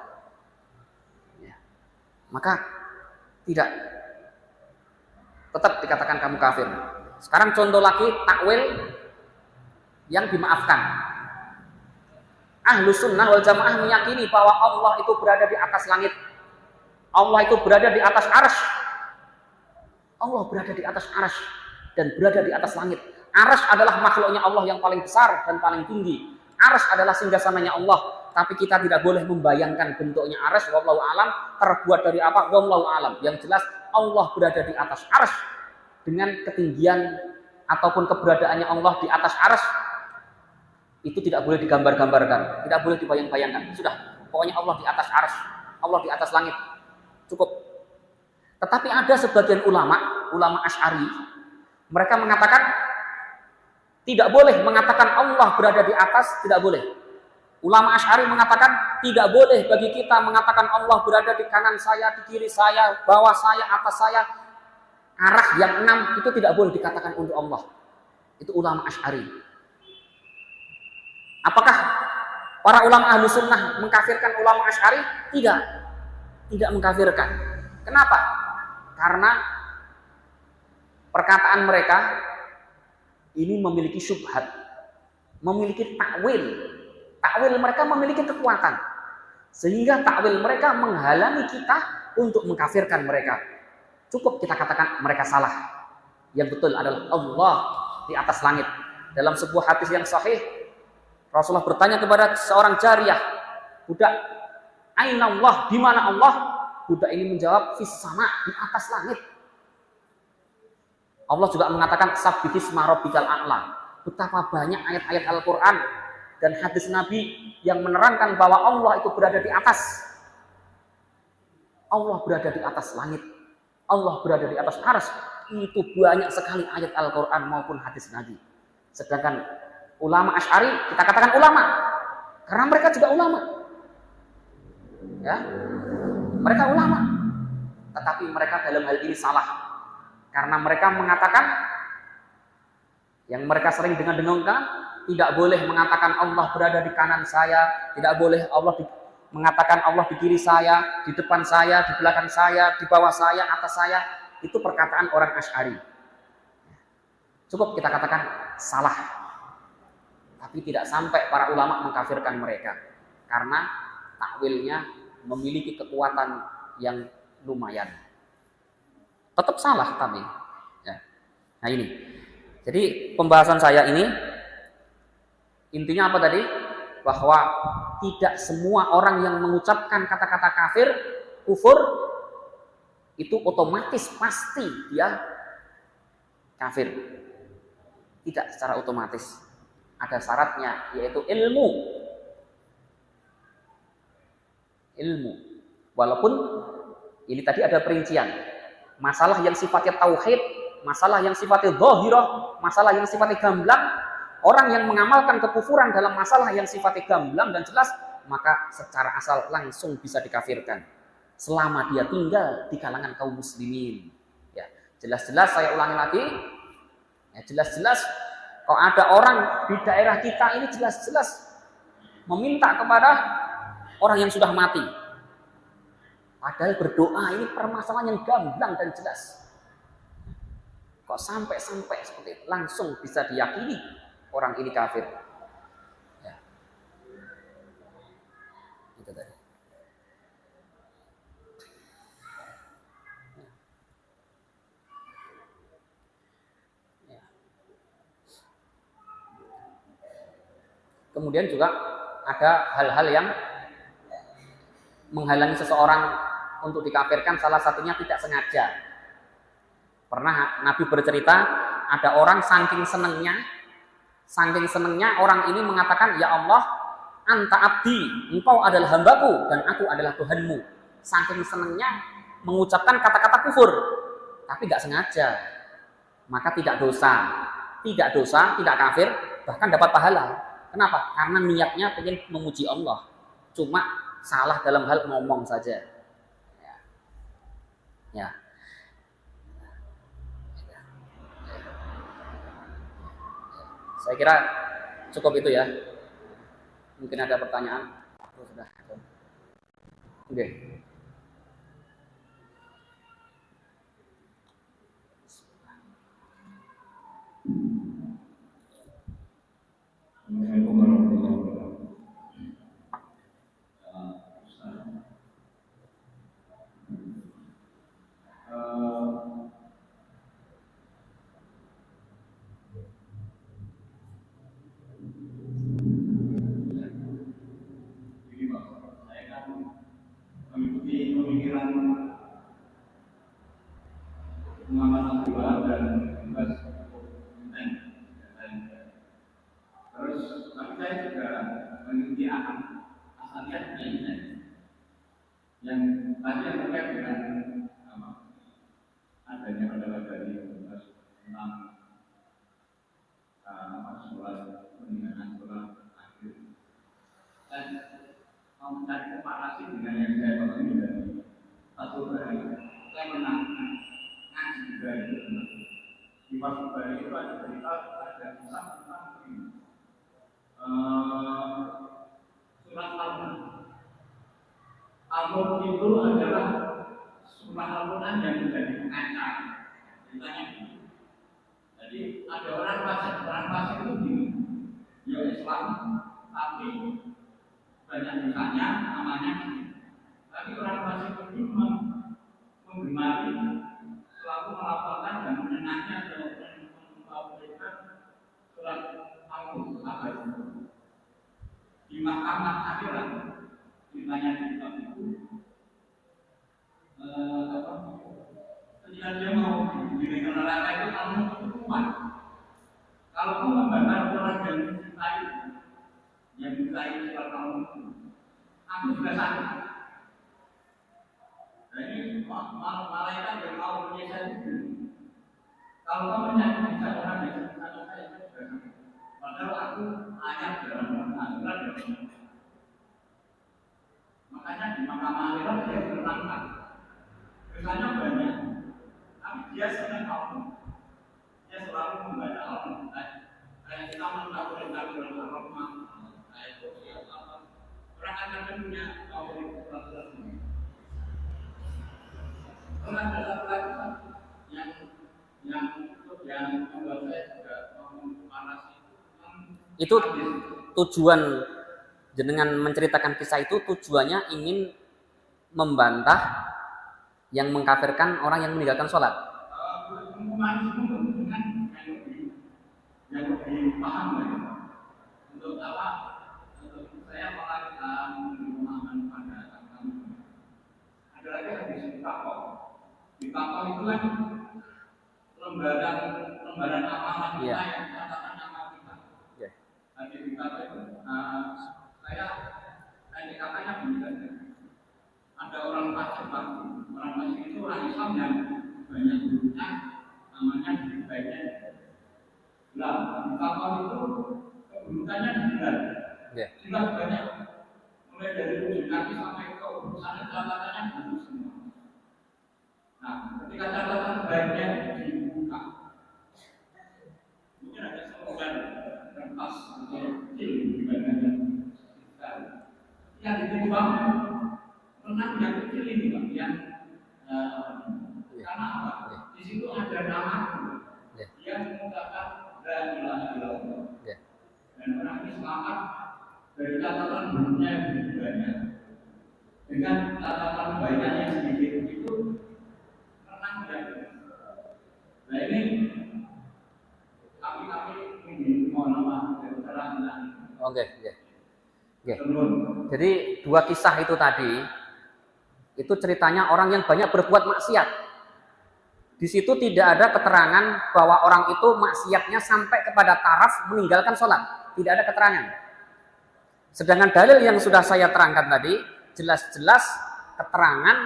Ya. Maka tetap dikatakan kamu kafir. Sekarang contoh lagi takwil yang dimaafkan. Ahlus Sunnah wal Jamaah meyakini bahwa Allah itu berada di atas langit. Allah itu berada di atas arsy. Allah berada di atas arsy dan berada di atas langit. Arsy adalah makhluknya Allah yang paling besar dan paling tinggi. Arsy adalah singgasananya Allah. Tapi kita tidak boleh membayangkan bentuknya arsy, wallahu alam, terbuat dari apa, wallahu alam. Yang jelas Allah berada di atas arsy dengan ketinggian ataupun keberadaannya Allah di atas arsy itu tidak boleh digambar-gambarkan, tidak boleh dibayang-bayangkan. Sudah, pokoknya Allah di atas arsy, Allah di atas langit. Cukup. Tetapi ada sebagian ulama Asy'ari, mereka mengatakan tidak boleh mengatakan Allah berada di atas, tidak boleh. Ulama Asy'ari mengatakan tidak boleh bagi kita mengatakan Allah berada di kanan saya, di kiri saya, bawah saya, atas saya. Arah yang 6 itu tidak boleh dikatakan untuk Allah. Itu ulama Asy'ari. Apakah para ulama ahlu sunnah mengkafirkan ulama Asy'ari? Tidak mengkafirkan. Kenapa? Karena perkataan mereka ini memiliki syubhat, memiliki takwil. Takwil mereka memiliki kekuatan, sehingga takwil mereka menghalangi kita untuk mengkafirkan mereka. Cukup kita katakan mereka salah. Yang betul adalah Allah di atas langit. Dalam sebuah hadis yang sahih, Rasulullah bertanya kepada seorang jariyah, budak, aina Allah, di mana Allah? Budak ini menjawab, fis sama, di atas langit. Allah juga mengatakan sabbihisma rabbikal a'la. Betapa banyak ayat-ayat Al-Qur'an dan hadis Nabi yang menerangkan bahwa Allah itu berada di atas. Allah berada di atas langit. Allah berada di atas arsy. Itu banyak sekali ayat Al-Qur'an maupun hadis Nabi. Sedangkan ulama Asy'ari, kita katakan ulama karena mereka juga ulama. Ya. Mereka ulama. Tetapi mereka dalam hal ini salah. Karena mereka mengatakan yang mereka sering dengar-dengarkan, tidak boleh mengatakan Allah berada di kanan saya, tidak boleh mengatakan Allah di kiri saya, di depan saya, di belakang saya, di bawah saya, atas saya. Itu perkataan orang Asy'ari. Cukup kita katakan salah. Tapi tidak sampai para ulama mengkafirkan mereka. Karena takwilnya memiliki kekuatan yang lumayan. Tetap salah tapi. Ya. Nah ini. Jadi pembahasan saya ini intinya apa tadi? Bahwa tidak semua orang yang mengucapkan kata-kata kafir, kufur, itu otomatis pasti dia kafir. Tidak secara otomatis. Ada syaratnya, yaitu ilmu. Walaupun ini tadi ada perincian. Masalah yang sifatnya tauhid, masalah yang sifatnya dhahirah, masalah yang sifatnya gamblang, orang yang mengamalkan kekufuran dalam masalah yang sifatnya gamblang dan jelas, maka secara asal langsung bisa dikafirkan selama dia tinggal di kalangan kaum muslimin. Ya, jelas-jelas saya ulangi lagi. Ya, jelas-jelas kalau ada orang di daerah kita ini jelas-jelas meminta kepada orang yang sudah mati. Padahal berdoa ini permasalahan yang gamblang dan jelas. Kok sampai-sampai seperti itu langsung bisa diyakini orang ini kafir. Ya. Itu tadi. Ya. Kemudian juga ada hal-hal yang menghalangi seseorang untuk dikafirkan, salah satunya tidak sengaja. Pernah Nabi bercerita, ada orang saking senengnya orang ini mengatakan, ya Allah, anta abdi, engkau adalah hambaku dan aku adalah Tuhanmu. Saking senengnya mengucapkan kata-kata kufur, tapi tidak sengaja, maka tidak dosa, tidak kafir, bahkan dapat pahala. Kenapa? Karena niatnya ingin memuji Allah, cuma salah dalam hal ngomong saja. Ya. Saya kira cukup itu ya. Mungkin ada pertanyaan? Sudah. Oke. pemikiran pengamatan dua dan bebas konten dan lain-lain. Terus tapi saya juga mengikuti asaliat yang tadi yang terkait dengan adanya adalah dari tentang sholat peninggalan sholat akhir dan mau mencari komparasi dengan yang saya pahami dari satu hari saya pernah ngaji juga itu di Fathul Bari itu ada cerita ada kisah tentang surat Al-Mulk itu adalah surah Al-Quran yang menjadi pengacar ceritanya. Jadi ada orang fasik itu di Islam, tapi banyak dosanya, namanya. Tapi orang fasik itu menggemari selalu melaporkan dan menyenangnya dan melaporkan surat Al-Mulk di mahkamah akhirat. Ceritanya di kitab itu ketika dia mau diberikan neraka itu kamu kuat. Kalau kamu membantah orang yang mencintai surat kamu, aku juga sakit. Jadi malaikat yang mau menyesal itu. Kalau kamu menyakiti orang yang mencintai saya juga sakit. Padahal aku ayat dalam aturan dari makanya di mahkamah akhirat dia menentangkan. Biasanya banyak, tapi dia senang Allah. Dia selalu membaca Al-Quran. Kayak kita mengetahui dalam Al-Rahman, ayat 28. Orang akan punya Allah ini. Orang ada lagi yang membuat saya juga panas itu tujuan jenengan menceritakan kisah itu tujuannya ingin membantah yang mengkafirkan orang yang meninggalkan sholat. Yang lebih paham untuk apa? Untuk saya pemahaman pada kamu. Ada lagi yang disebut takok. Di takok itu kan lembaran amalan kita yang catatan nama kita. Tadi di takok itu saya katanya begini. Ada orang fasik, orang fasik itu orang Islam yang banyak gurunya, namanya baiknya. Nah, di kapal itu keburukannya benar. Jelas banyak, mulai dari ujung kaki sampai ke urusan catatannya buruk semua. Nah, ketika catatan baiknya dibuka, mungkin ada slogan kertas atau kecil dibandingkan yang diterima. Menang yang kecil ini Pak, yang karena apa? Di situ ada nama yang mengatakan la ilaha illallah. Dan orang ini selamat dari catatan buruknya yang begitu banyak. Dengan catatan baiknya yang sedikit itu menang ya. Nah ini kami ingin mohon maaf dari keterangan. Oke. Jadi dua kisah itu tadi itu ceritanya orang yang banyak berbuat maksiat. Di situ tidak ada keterangan bahwa orang itu maksiatnya sampai kepada taraf meninggalkan sholat. Tidak ada keterangan. Sedangkan dalil yang sudah saya terangkan tadi, jelas-jelas keterangan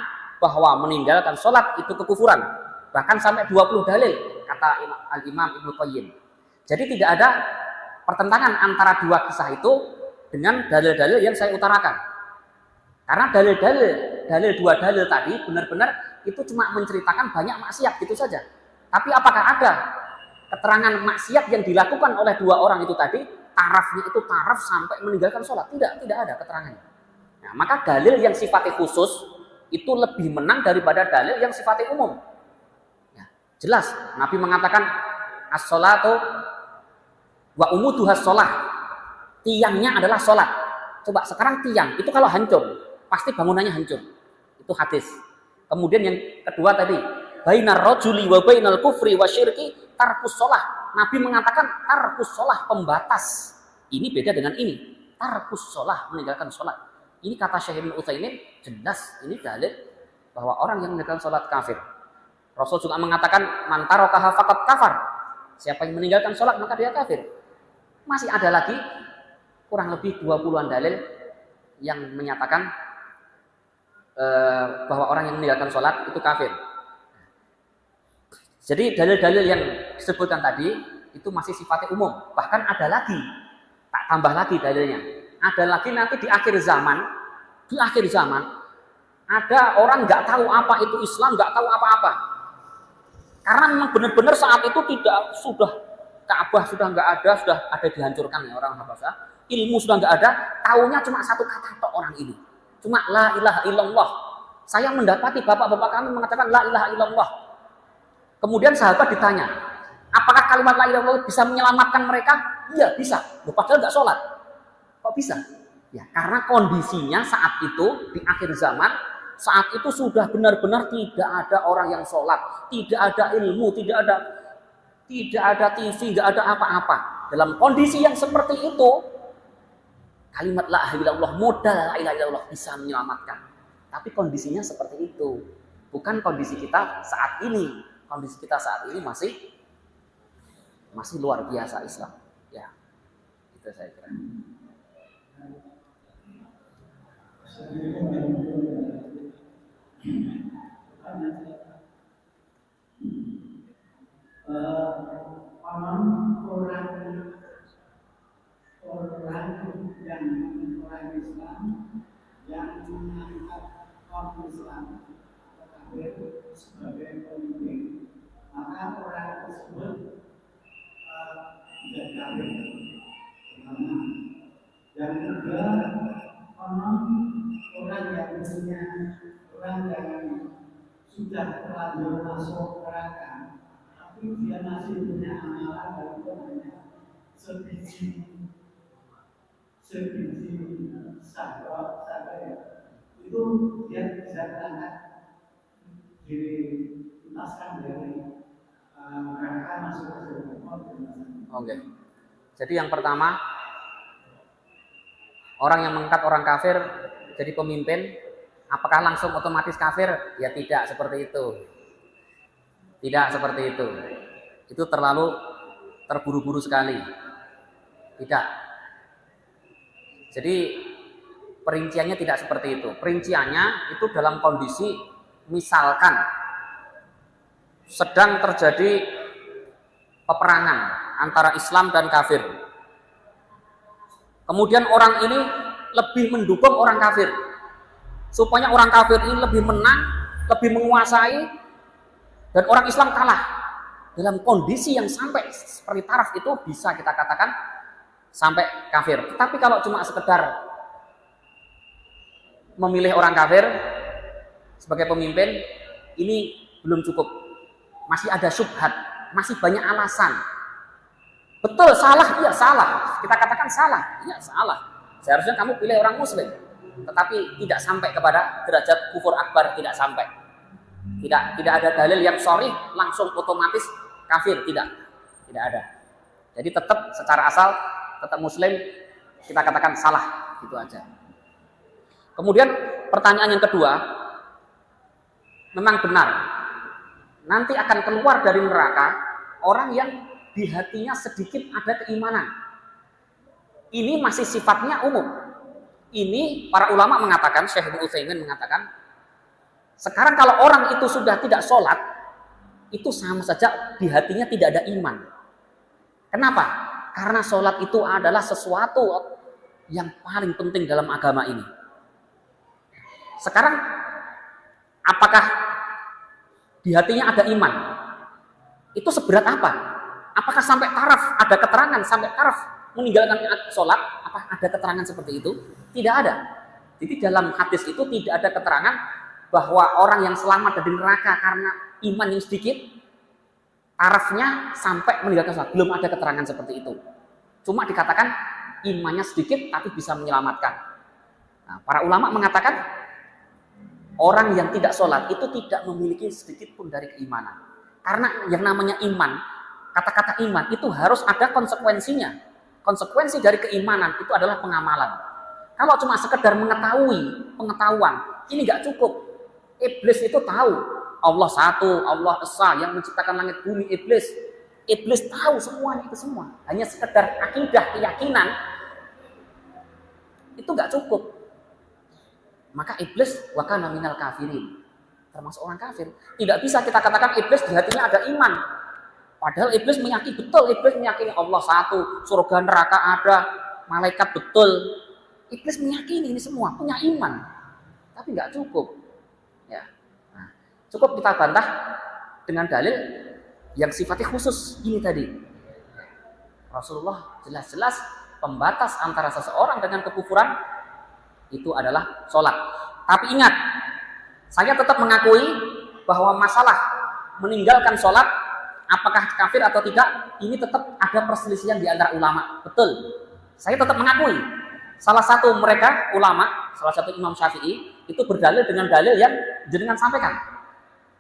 bahwa meninggalkan sholat itu kekufuran. Bahkan sampai 20 dalil, kata Al-Imam Ibnu Qayyim. Jadi tidak ada pertentangan antara dua kisah itu dengan dalil-dalil yang saya utarakan. Karena dalil dua dalil tadi benar-benar itu cuma menceritakan banyak maksiat gitu saja. Tapi apakah ada keterangan maksiat yang dilakukan oleh dua orang itu tadi, tarafnya itu taraf sampai meninggalkan sholat? Tidak ada keterangannya. Nah, maka dalil yang sifatnya khusus itu lebih menang daripada dalil yang sifatnya umum. Ya, jelas Nabi mengatakan as-sholatu wa umuduhas sholah. Tiangnya adalah sholat. Coba sekarang tiang itu kalau hancur pasti bangunannya hancur. Itu hadis. Kemudian yang kedua tadi, bainar rajuli wa bainal kufri wa syirki tarkus shalah. Nabi mengatakan tarkus shalah pembatas. Ini beda dengan ini. Tarkus shalah meninggalkan salat. Ini kata Syekh Ibnu Utsaimin jelas ini dalil bahwa orang yang meninggalkan sholat kafir. Rasul juga mengatakan man tarakaha faqad kafar. Siapa yang meninggalkan sholat maka dia kafir. Masih ada lagi kurang lebih 20-an dalil yang menyatakan bahwa orang yang meninggalkan sholat itu kafir. Jadi dalil-dalil yang disebutkan tadi itu masih sifatnya umum. Bahkan ada lagi, tak tambah lagi dalilnya. Ada lagi nanti di akhir zaman ada orang nggak tahu apa itu Islam, nggak tahu apa-apa. Karena memang benar-benar saat itu sudah Ka'bah sudah nggak ada, sudah ada dihancurkan ya orang Habasah. Ilmu sudah nggak ada, taunya cuma satu kata tok orang ini. Cuma la ilaha illallah. Saya mendapati bapak-bapak kami mengatakan la ilaha illallah. Kemudian sahabat ditanya, apakah kalimat la ilaha illallah bisa menyelamatkan mereka? Iya, bisa. Loh, padahal nggak sholat. Kok bisa? Ya, karena kondisinya saat itu di akhir zaman, saat itu sudah benar-benar tidak ada orang yang sholat, tidak ada ilmu, tidak ada TV, nggak ada apa-apa. Dalam kondisi yang seperti itu, kalimat la ilaha illallah, modal la ilaha illallah bisa menyelamatkan. Tapi kondisinya seperti itu, bukan kondisi kita saat ini. Kondisi kita saat ini masih luar biasa Islam. Ya, itu saya kira. orang Islam yang mengangkat kaum Islam sebagai pemimpin, maka orang tersebut tidak kafir. Yang kedua, orang yang sudah terlanjur masuk neraka, tapi dia masih punya amalan walaupun hanya sebiji sahabat itu dia bisa terangkat dituntaskan dari neraka masuk ke surga. Oke. Jadi yang pertama, orang yang mengangkat orang kafir jadi pemimpin, apakah langsung otomatis kafir? Ya tidak seperti itu. Tidak seperti itu. Itu terlalu terburu-buru sekali. Tidak. Jadi perinciannya tidak seperti itu. Perinciannya itu dalam kondisi misalkan sedang terjadi peperangan antara Islam dan kafir. Kemudian orang ini lebih mendukung orang kafir. Supaya orang kafir ini lebih menang, lebih menguasai, dan orang Islam kalah. Dalam kondisi yang sampai seperti taraf itu bisa kita katakan sampai kafir. Tapi kalau cuma sekedar memilih orang kafir sebagai pemimpin, ini belum cukup. Masih ada syubhat, masih banyak alasan. Betul, salah, iya salah. Kita katakan salah, iya salah. Seharusnya kamu pilih orang muslim, tetapi tidak sampai kepada derajat kufur akbar, tidak sampai. Tidak ada dalil yang sharih langsung otomatis kafir, tidak ada. Jadi tetap secara asal tetap muslim, kita katakan salah, gitu aja. Kemudian pertanyaan yang kedua, memang benar, nanti akan keluar dari neraka orang yang di hatinya sedikit ada keimanan. Ini masih sifatnya umum. Ini para ulama mengatakan, Syekh Ibnu Utsaimin mengatakan, sekarang kalau orang itu sudah tidak sholat, itu sama saja di hatinya tidak ada iman. Kenapa? Karena sholat itu adalah sesuatu yang paling penting dalam agama ini. Sekarang, apakah di hatinya ada iman? Itu seberat apa? Apakah sampai taraf, ada keterangan sampai taraf meninggalkan sholat? Apa ada keterangan seperti itu? Tidak ada. Jadi dalam hadis itu tidak ada keterangan bahwa orang yang selamat dari neraka karena iman yang sedikit, tarafnya sampai meninggalkan sholat. Belum ada keterangan seperti itu. Cuma dikatakan imannya sedikit tapi bisa menyelamatkan. Nah, para ulama mengatakan orang yang tidak sholat itu tidak memiliki sedikit pun dari keimanan. Karena yang namanya iman, kata-kata iman itu harus ada konsekuensinya. Konsekuensi dari keimanan itu adalah pengamalan. Kalau cuma sekedar mengetahui, pengetahuan, ini nggak cukup. Iblis itu tahu Allah satu, Allah esa yang menciptakan langit bumi. Iblis tahu semuanya itu semua. Hanya sekedar akidah, keyakinan itu nggak cukup. Maka iblis wa kana minal kafirin, termasuk orang kafir. Tidak bisa kita katakan iblis di hatinya ada iman. Padahal iblis meyakini betul, iblis meyakini Allah satu, surga neraka ada, malaikat betul. Iblis meyakini ini semua, punya iman. Tapi nggak cukup. Ya. Nah, cukup kita bantah dengan dalil yang sifatnya khusus ini tadi. Rasulullah jelas-jelas pembatas antara seseorang dengan kekufuran itu adalah sholat. Tapi ingat, saya tetap mengakui bahwa masalah meninggalkan sholat, apakah kafir atau tidak, ini tetap ada perselisihan di antara ulama. Betul, saya tetap mengakui. Salah satu mereka ulama, salah satu Imam Syafi'i itu berdalil dengan dalil yang jenengan sampaikan.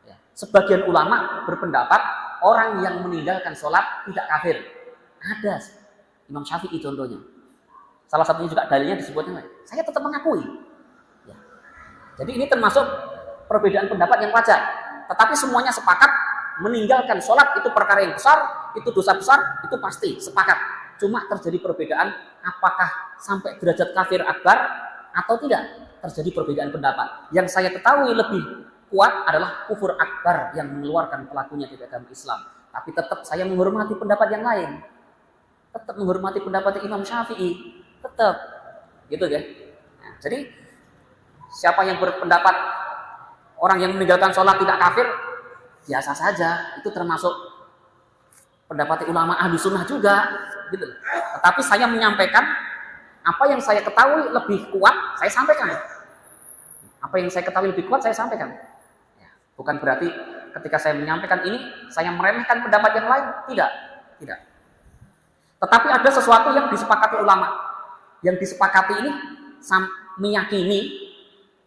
Ya. Sebagian ulama berpendapat orang yang meninggalkan sholat tidak kafir. Ada Imam Syafi'i contohnya. Salah satunya juga dalilnya disebutnya. Saya tetap mengakui. Ya. Jadi ini termasuk perbedaan pendapat yang wajar. Tetapi semuanya sepakat meninggalkan sholat itu perkara yang besar, itu dosa besar, itu pasti sepakat. Cuma terjadi perbedaan apakah sampai derajat kafir akbar atau tidak. Terjadi perbedaan pendapat. Yang saya ketahui lebih kuat adalah kufur akbar yang mengeluarkan pelakunya dari agama Islam. Tapi tetap saya menghormati pendapat yang lain. Tetap menghormati pendapat Imam Syafi'i. Tetap. Gitu ya. Nah, jadi siapa yang berpendapat orang yang meninggalkan sholat tidak kafir, biasa saja. Itu termasuk pendapat ulama ahli sunnah juga. Gitu. Tetapi saya menyampaikan apa yang saya ketahui lebih kuat, saya sampaikan. Apa yang saya ketahui lebih kuat, saya sampaikan. Ya, bukan berarti ketika saya menyampaikan ini, saya meremehkan pendapat yang lain. Tidak. Tidak. Tetapi ada sesuatu yang disepakati ulama. Yang disepakati ini meyakini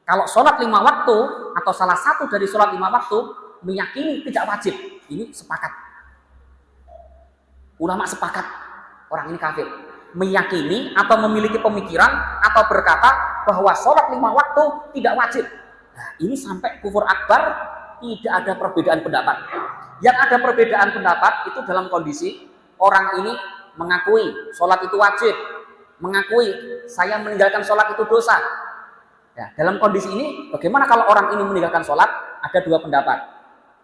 kalau sholat 5 waktu atau salah satu dari sholat 5 waktu meyakini tidak wajib. Ini sepakat. Ulama sepakat orang ini kafir. Meyakini atau memiliki pemikiran atau berkata bahwa sholat 5 waktu tidak wajib. Nah, ini sampai kufur akbar, tidak ada perbedaan pendapat. Yang ada perbedaan pendapat itu dalam kondisi orang ini mengakui sholat itu wajib, mengakui saya meninggalkan sholat itu dosa. Ya, dalam kondisi ini, bagaimana kalau orang ini meninggalkan sholat? Ada 2 pendapat.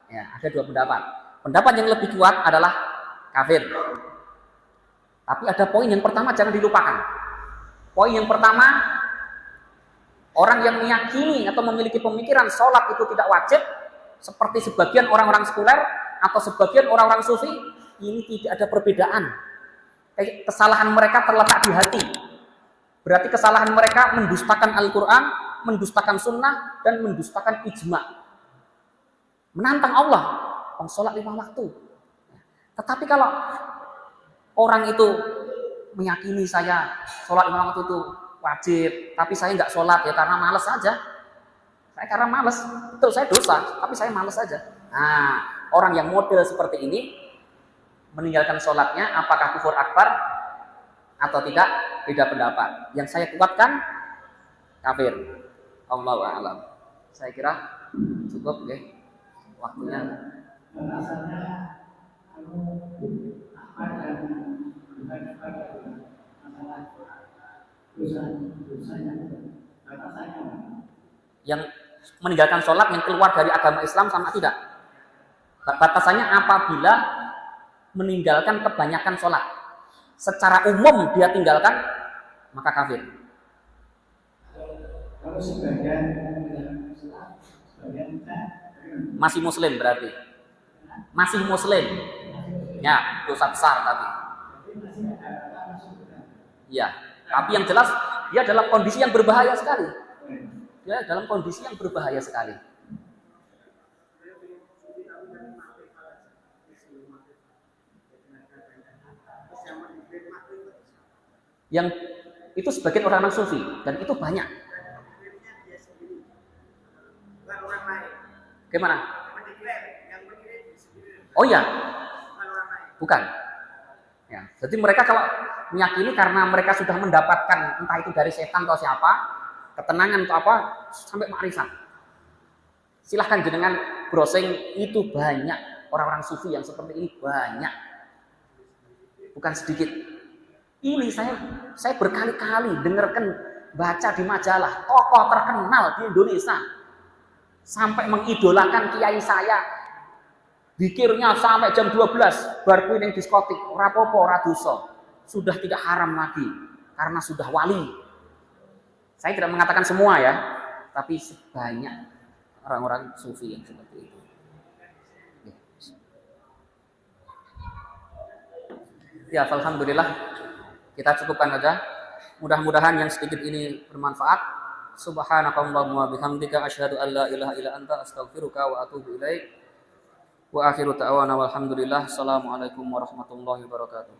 Ya, ada 2 pendapat. Pendapat yang lebih kuat adalah kafir. Tapi ada poin yang pertama jangan dilupakan. Poin yang pertama, orang yang meyakini atau memiliki pemikiran sholat itu tidak wajib, seperti sebagian orang-orang sekuler atau sebagian orang-orang sufi, ini tidak ada perbedaan. Kesalahan mereka terletak di hati. Berarti kesalahan mereka mendustakan Al-Quran, mendustakan sunnah, dan mendustakan ijma. Menantang Allah, sholat 5 waktu. Tetapi kalau orang itu meyakini saya sholat 5 waktu itu wajib, tapi saya nggak sholat ya karena malas saja. Saya karena malas, betul saya dosa, tapi saya malas saja. Nah, orang yang model seperti ini meninggalkan sholatnya apakah kufur akbar atau tidak, beda pendapat. Yang saya kuatkan kafir. Allahu a'lam. Saya kira cukup ya waktunya. Batasannya apa dan masalah dosanya batasannya yang meninggalkan sholat yang keluar dari agama Islam sama tidak? Batasannya apabila meninggalkan kebanyakan sholat secara umum dia tinggalkan maka kafir. Kalau sebagian Masih muslim berarti. Masih muslim. Ya, dosa besar tapi. Ya, tapi yang jelas dia dalam kondisi yang berbahaya sekali. Dia dalam kondisi yang berbahaya sekali. Yang itu sebagian orang sufi dan itu banyak. Gimana? Oh ya, bukan. Ya, jadi mereka kalau meyakini karena mereka sudah mendapatkan entah itu dari setan atau siapa, ketenangan atau apa, sampai makrifat. Silahkan jenengan browsing, itu banyak orang-orang sufi yang seperti ini, banyak, bukan sedikit. Ini saya berkali-kali dengarkan, baca di majalah tokoh terkenal di Indonesia sampai mengidolakan kiai saya, zikirnya sampai jam 12 bar kuning diskotik, rapopo radoso, sudah tidak haram lagi karena sudah wali. Saya tidak mengatakan semua ya, tapi sebanyak orang-orang sufi yang seperti itu. Ya, alhamdulillah. Kita cukupkan saja. Mudah-mudahan yang sedikit ini bermanfaat. Subhanakallahumma bihamdika asyhadu an la ilaha illa anta astaghfiruka wa atubu ilaik. Wa akhiru ta'wana walhamdulillah. Assalamualaikum warahmatullahi wabarakatuh.